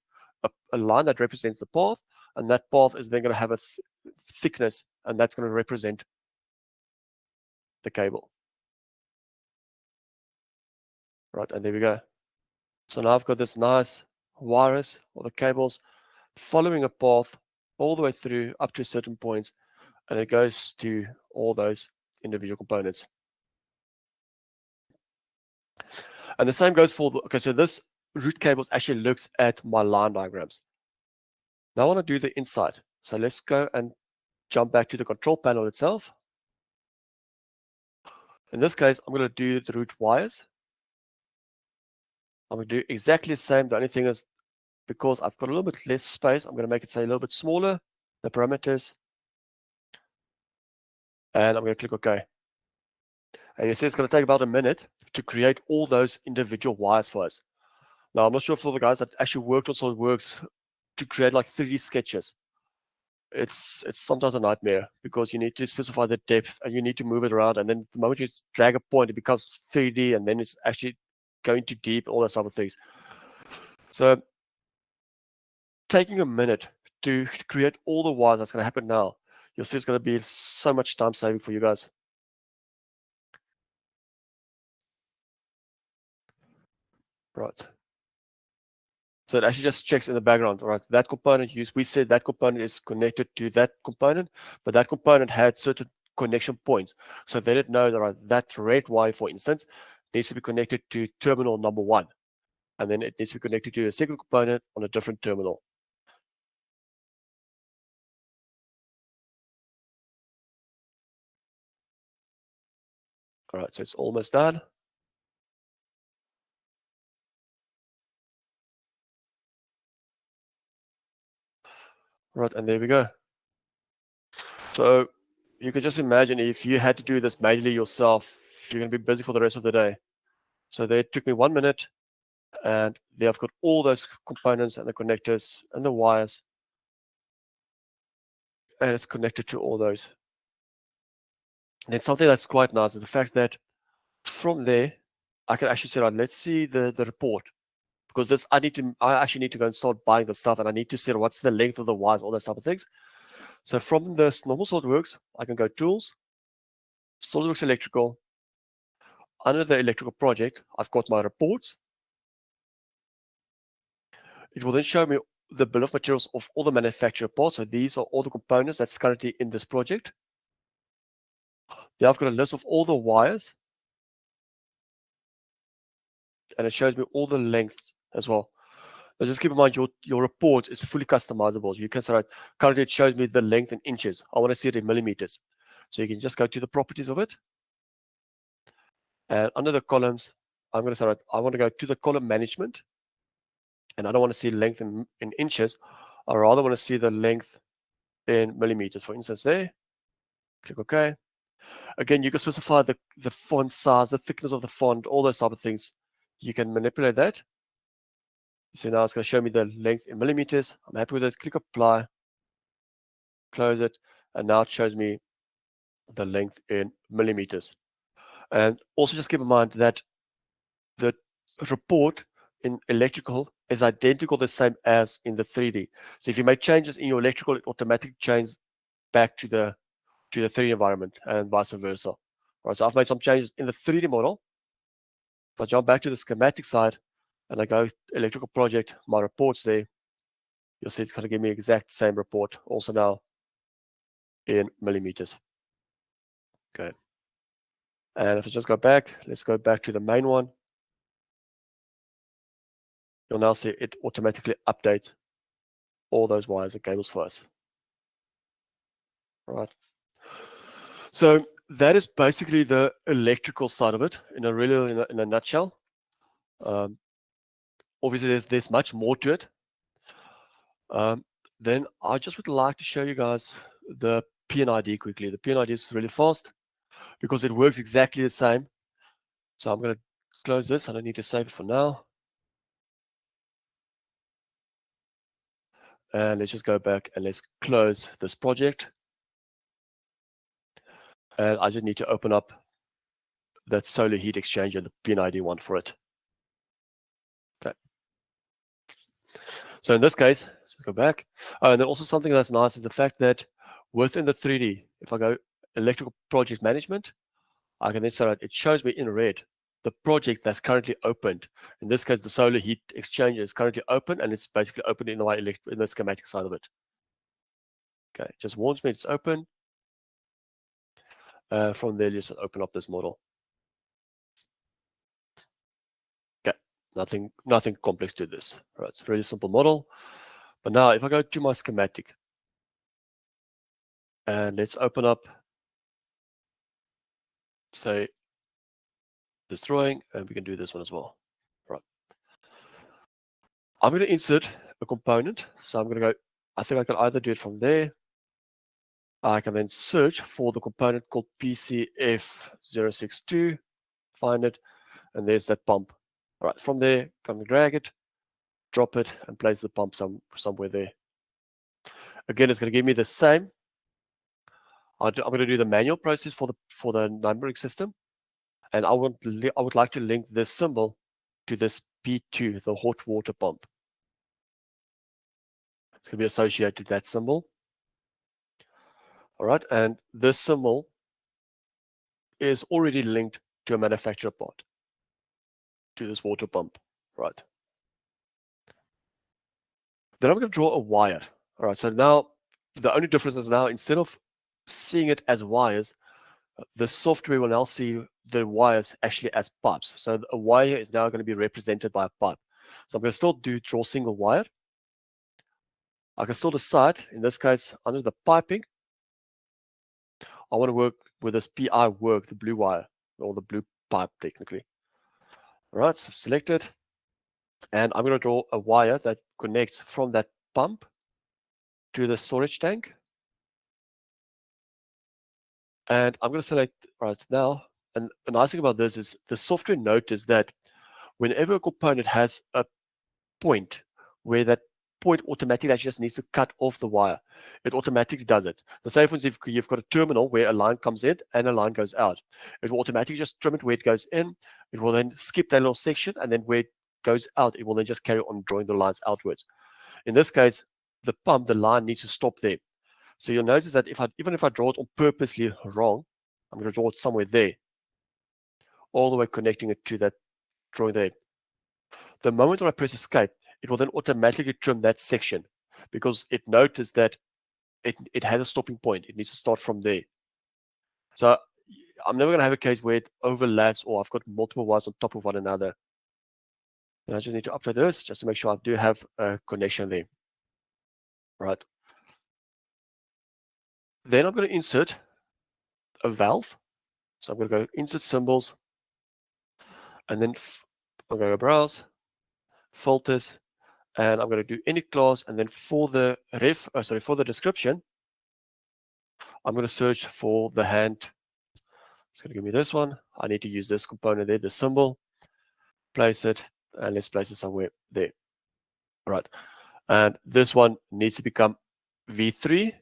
a line that represents the path, and that path is then going to have a thickness, and that's going to represent the cable. Right, and there we go. So now I've got this nice wires or the cables following a path all the way through up to certain points, and it goes to all those individual components. And the same goes for, okay, so this route cables actually looks at my line diagrams. Now I want to do the inside. So let's go and jump back to the control panel itself. In this case, I'm going to do the route wires. I'm going to do exactly the same. The only thing is, because I've got a little bit less space, I'm going to make it say a little bit smaller, the parameters. And I'm going to click OK. And you see it's going to take about a minute to create all those individual wires for us. Now, I'm not sure for the guys that actually worked on SOLIDWORKS to create like 3D sketches. It's sometimes a nightmare because you need to specify the depth and you need to move it around. And then the moment you drag a point, it becomes 3D and then it's actually going too deep, all those other things. So taking a minute to create all the wires that's going to happen now, you'll see it's going to be so much time saving for you guys. Right. So it actually just checks in the background, all right? That component we said that component is connected to that component, but that component had certain connection points. So then it knows, all right, that red wire, for instance, needs to be connected to terminal number 1. And then it needs to be connected to a second component on a different terminal. All right, so it's almost done. Right, and there we go. So you can just imagine if you had to do this manually yourself, you're going to be busy for the rest of the day. So there it took me 1 minute, and there I've got all those components and the connectors and the wires, and it's connected to all those. And then something that's quite nice is the fact that from there, I can actually say, right, let's see the report. Because I actually need to go and start buying the stuff, and I need to see what's the length of the wires, all those type of things. So from this normal SolidWorks, I can go Tools, SolidWorks Electrical. Under the electrical project, I've got my reports. It will then show me the bill of materials of all the manufacturer parts. So these are all the components that's currently in this project. Then I've got a list of all the wires. And it shows me all the lengths as well. Now just keep in mind your report is fully customizable. You can say, right, currently it shows me the length in inches. I want to see it in millimeters. So you can just go to the properties of it. And under the columns, I'm going to say, right, I want to go to the column management. And I don't want to see length in inches. I rather want to see the length in millimeters. For instance, there. Click OK. Again, you can specify the font size, the thickness of the font, all those type of things. You can manipulate that. So now it's going to show me the length in millimeters. I'm happy with it. Click Apply. Close it. And now it shows me the length in millimeters. And also just keep in mind that the report in electrical is identical the same as in the 3D. So if you make changes in your electrical, it automatically changes back to the 3D environment and vice versa. All right, so I've made some changes in the 3D model. If I jump back to the schematic side and I go electrical project, my reports there, you'll see it's going to give me exact same report, also now in millimeters. Okay. And if I just go back, let's go back to the main one. You'll now see it automatically updates all those wires and cables for us. All right. So that is basically the electrical side of it in a nutshell. Obviously, there's much more to it. Then I just would like to show you guys the P&ID quickly. The P&ID is really fast because it works exactly the same. So I'm going to close this. I don't need to save it for now. And let's just go back and let's close this project. And I just need to open up that solar heat exchanger, the P&ID one for it. Okay. So in this case, let's go back. And then also something that's nice is the fact that within the 3D, if I go electrical project management, I can then say it shows me in red the project that's currently opened. In this case, the solar heat exchanger is currently open, and it's basically open in the schematic side of it. Okay, it just warns me it's open. From there, just open up this model. Okay, nothing complex to this. All right, it's a really simple model. But now, if I go to my schematic, and let's open up, say, this drawing, and we can do this one as well. Right. I'm going to insert a component. So I'm going to go, I think I can either do it from there. I can then search for the component called PCF062, find it, and there's that pump. All right, from there, come and drag it, drop it, and place the pump somewhere there. Again, it's going to give me the same. I'm going to do the manual process for the numbering system, and I would like to link this symbol to this P2, the hot water pump. It's going to be associated to that symbol. All right, and this symbol is already linked to a manufacturer part, to this water pump, right? Then I'm going to draw a wire. All right, so now the only difference is now instead of seeing it as wires, the software will now see the wires actually as pipes. So a wire is now going to be represented by a pipe. So I'm going to still draw single wire. I can still decide, in this case, under the piping, I want to work with this PI work, the blue wire, or the blue pipe technically. All right, so select it. And I'm going to draw a wire that connects from that pump to the storage tank. And I'm going to select right now. And the nice thing about this is the software notices that whenever a component has a point where that point automatically actually just needs to cut off the wire, it automatically does it. So say for instance, if you've got a terminal where a line comes in and a line goes out, it will automatically just trim it where it goes in. It will then skip that little section, and then where it goes out, it will then just carry on drawing the lines outwards. In this case, the pump, the line needs to stop there. So you'll notice that even if I draw it on purposely wrong, I'm going to draw it somewhere there, all the way connecting it to that drawing there. The moment when I press escape, it will then automatically trim that section because it noticed that it has a stopping point. It needs to start from there. So I'm never going to have a case where it overlaps or I've got multiple wires on top of one another. And I just need to update this just to make sure I do have a connection there. Right. Then I'm going to insert a valve. So I'm going to go insert symbols, and then I'm going to browse, filters, and I'm going to do any class. And then for the for the description, I'm going to search for the hand. It's going to give me this one. I need to use this component there, the symbol, place it, and let's place it somewhere there. All right. And this one needs to become V3.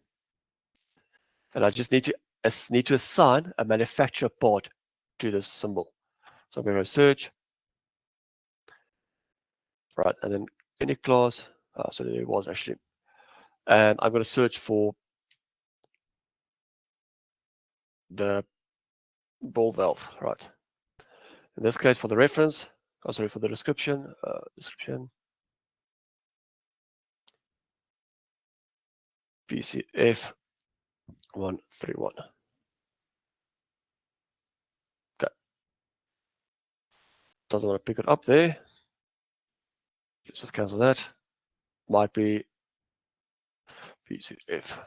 And I just need to assign a manufacturer part to this symbol. So I'm going to go search. Right. And then any class. So there it was actually. And I'm going to search for the ball valve. Right. In this case, for the reference, for the description, PCF 131. Okay. Doesn't want to pick it up there. Let's just cancel that. Might be PCF.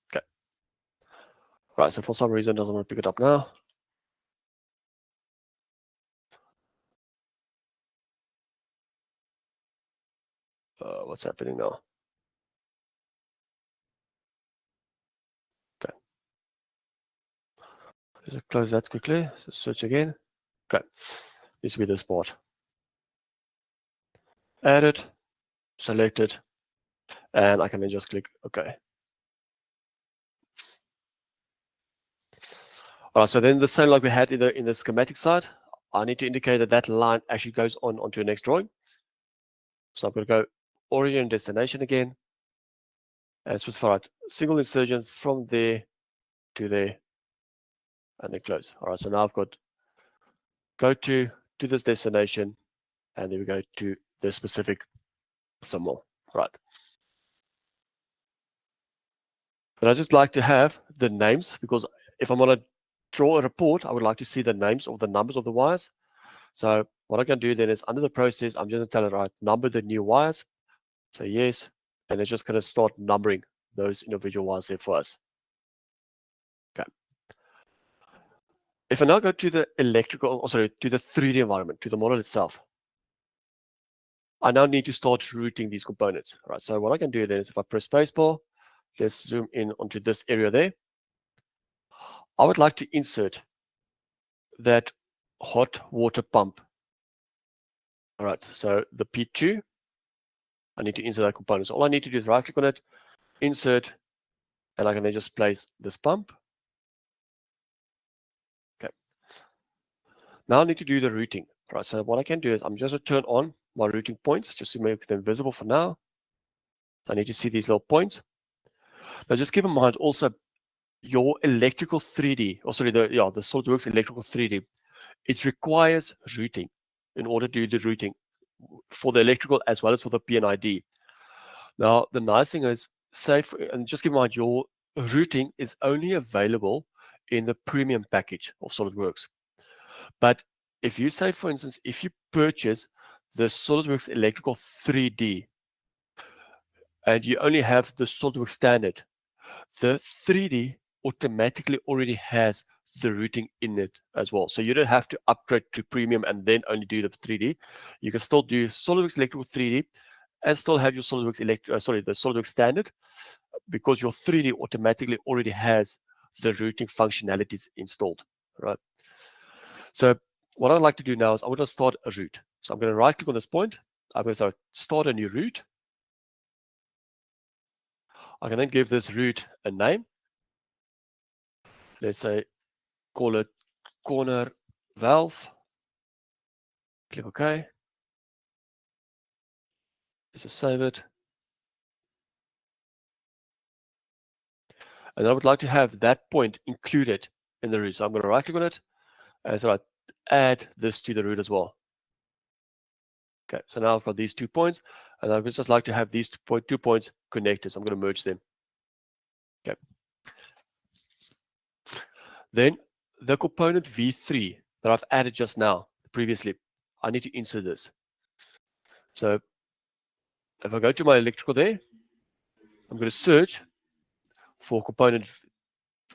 Okay. Right. So for some reason, it doesn't want to pick it up now. What's happening now? Okay. Just close that quickly. So search again. Okay. Needs to be this part. Add it, select it, and I can then just click OK. All right, so then the same like we had in the schematic side, I need to indicate that that line actually goes onto the next drawing. So I'm going to go origin destination again, and specify right, single insertion from there to there, and then close. All right, so now I've got go to this destination, and then we go to the specific symbol. Right. But I just like to have the names because if I'm going to draw a report, I would like to see the names of the numbers of the wires. So what I can do then is under the process, I'm just going to tell it, right, number the new wires. Say yes, and it's just going to start numbering those individual wires there for us. Okay. If I now go to the electrical, to the 3D environment, to the model itself, I now need to start routing these components. All right. So what I can do then is if I press spacebar, let's zoom in onto this area there. I would like to insert that hot water pump. All right. So the P2, I need to insert that component. So all I need to do is right click on it, insert, and I can then just place this pump. Okay. Now I need to do the routing. Right. So what I can do is I'm just going to turn on my routing points just to make them visible for now. So I need to see these little points. Now just keep in mind also your electrical 3D, the SolidWorks Electrical 3D, it requires routing in order to do the routing for the electrical as well as for the P&ID. Now the nice thing is, and just keep in mind your routing is only available in the premium package of SolidWorks. But if you say, for instance, if you purchase the SolidWorks Electrical 3D and you only have the SolidWorks standard, the 3D automatically already has the routing in it as well. So you don't have to upgrade to premium and then only do the 3D. You can still do SolidWorks Electrical 3D and still have your SolidWorks the SolidWorks standard because your 3D automatically already has the routing functionalities installed, right? So what I'd like to do now is I want to start a route. So I'm going to right click on this point. I'm going to start a new route. I can then give this route a name. Let's say, call it corner valve. Click OK. Let's just save it. And I would like to have that point included in the root. So I'm going to right click on it and so I add this to the root as well. Okay, so now I've got these 2 points, and I would just like to have these 2 points connected. So I'm going to merge them. Okay. Then the component V3 that I've added just now, previously, I need to insert this. So if I go to my electrical there, I'm going to search for component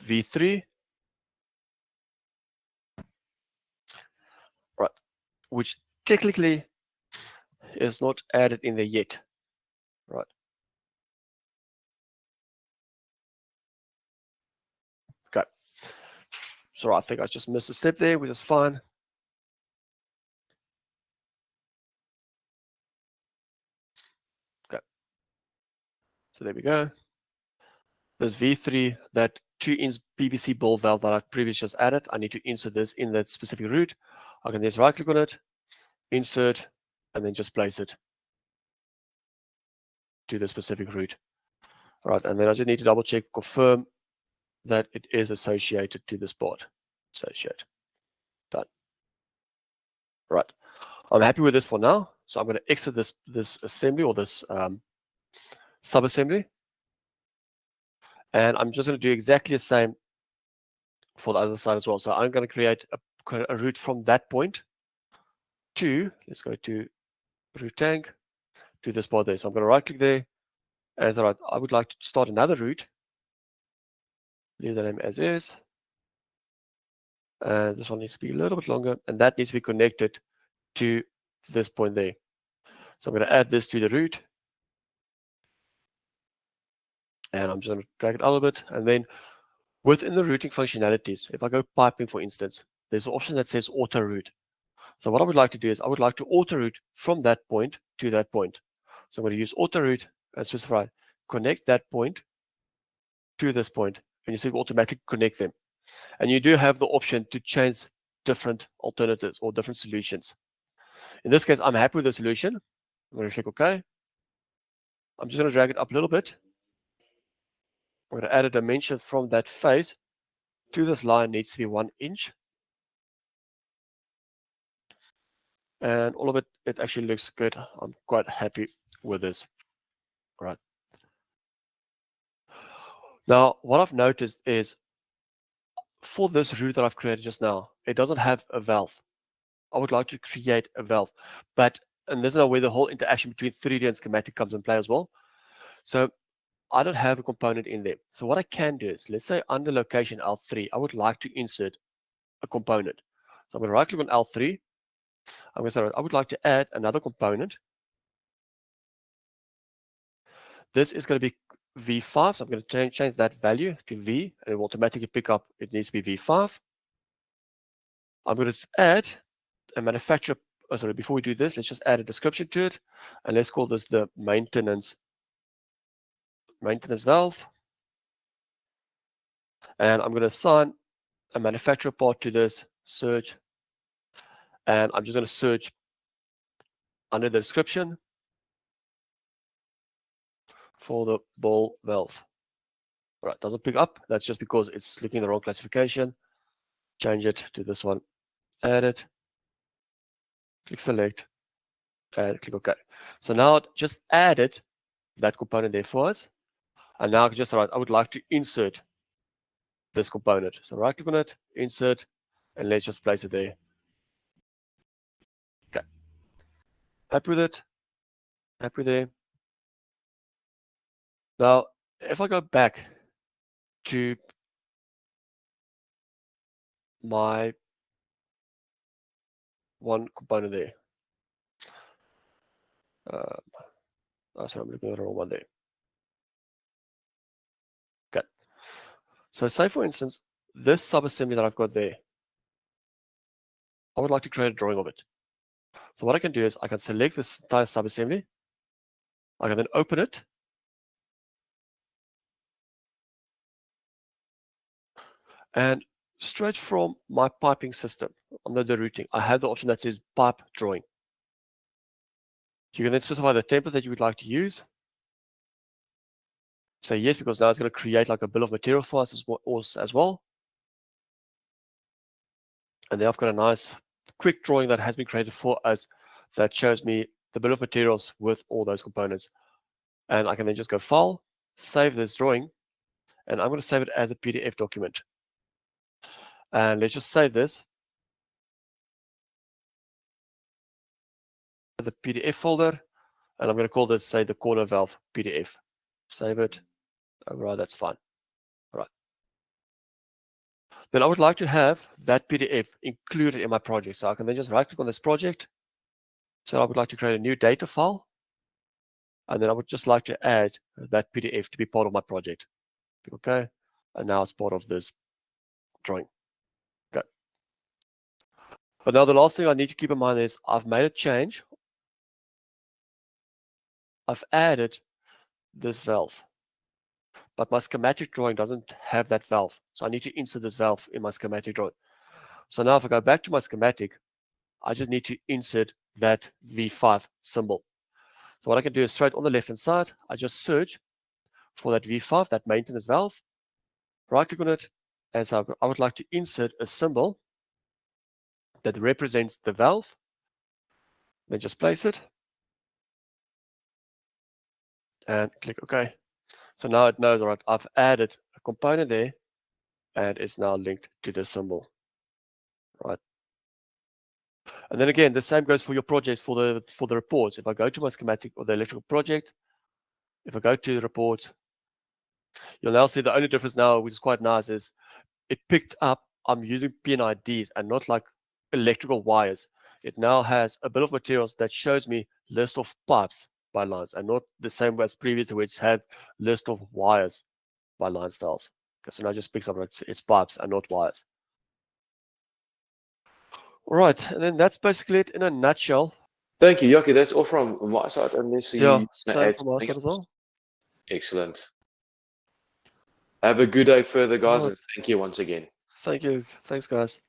V3, right, which technically is not added in there yet, right? Okay. So I think I just missed a step there, which is fine. Okay. So there we go. This V3, that 2-inch PVC ball valve that I previously just added, I need to insert this in that specific root. I can just right click on it, insert, and then just place it to the specific root. All right, and then I just need to double check, confirm that it is associated to this part. Associate. Done. Right. I'm happy with this for now. So I'm going to exit this assembly or this sub-assembly. And I'm just going to do exactly the same for the other side as well. So I'm going to create a route from that point to, let's go to route tank, to this part there. So I'm going to right click there. And all right, I would like to start another route. Leave the name as is. And this one needs to be a little bit longer. And that needs to be connected to this point there. So I'm going to add this to the route. And I'm just going to drag it out a little bit. And then within the routing functionalities, if I go piping, for instance, there's an option that says auto route. So what I would like to do is I would like to auto route from that point to that point. So I'm going to use auto route and specify connect that point to this point, and you see automatically connect them. And you do have the option to change different alternatives or different solutions. In this case, I'm happy with the solution. I'm going to click OK. I'm just going to drag it up a little bit. I'm going to add a dimension from that face to this line needs to be 1 inch. And all of it, it actually looks good. I'm quite happy with this. All right. Now, what I've noticed is for this route that I've created just now, it doesn't have a valve. I would like to create a valve, and this is where the whole interaction between 3D and schematic comes in play as well. So I don't have a component in there. So what I can do is, let's say under location L3, I would like to insert a component. So I'm going to right click on L3. I'm going to say, I would like to add another component. This is going to be V5. So I'm going to change that value to V, and it will automatically pick up. It needs to be V5. I'm going to add a manufacturer. Oh, sorry, before we do this, let's just add a description to it, and let's call this the maintenance valve. And I'm going to assign a manufacturer part to this search, and I'm just going to search under the description for the ball valve. All right, doesn't pick up. That's just because it's looking at the wrong classification. Change it to this one. Add it. Click select and click OK. So now it just added that component there for us. And now I can just write, I would like to insert this component. So right click on it, insert, and let's just place it there. Okay. Happy with it. Happy there. Now, if I go back to my one component there. Oh, sorry, I'm looking at the wrong one there. Okay. So say, for instance, this subassembly that I've got there, I would like to create a drawing of it. So what I can do is I can select this entire subassembly. I can then open it. And straight from my piping system under the routing, I have the option that says pipe drawing. You can then specify the template that you would like to use. Say yes, because now it's going to create like a bill of material for us as well. And then I've got a nice quick drawing that has been created for us that shows me the bill of materials with all those components. And I can then just go File, save this drawing, and I'm going to save it as a PDF document. And let's just save this. The PDF folder, and I'm going to call this, say, the corner valve PDF. Save it. All right, that's fine. All right. Then I would like to have that PDF included in my project. So I can then just right click on this project. So I would like to create a new data file. And then I would just like to add that PDF to be part of my project. Okay. And now it's part of this drawing. Okay. But now the last thing I need to keep in mind is I've made a change. I've added this valve, but my schematic drawing doesn't have that valve. So I need to insert this valve in my schematic drawing. So now if I go back to my schematic, I just need to insert that V5 symbol. So what I can do is straight on the left-hand side, I just search for that V5, that maintenance valve, right-click on it, and so I would like to insert a symbol that represents the valve. Then just place it and click OK. So now it knows, all right, I've added a component there, and it's now linked to this symbol, right? And then again, the same goes for your project for the reports. If I go to my schematic or the electrical project, if I go to the reports, you'll now see the only difference now, which is quite nice, is it picked up I'm using P&IDs and not like electrical wires. It now has a bill of materials that shows me list of pipes by lines and not the same as previously, which had list of wires by line styles. Okay, so now it just picks up it's pipes and not wires. All right, and then that's basically it in a nutshell. Thank you, Yaki. That's all from my side. Unless you same from my side as well. Excellent. Have a good day further, guys, and thank you once again. Thank you. Thanks, guys.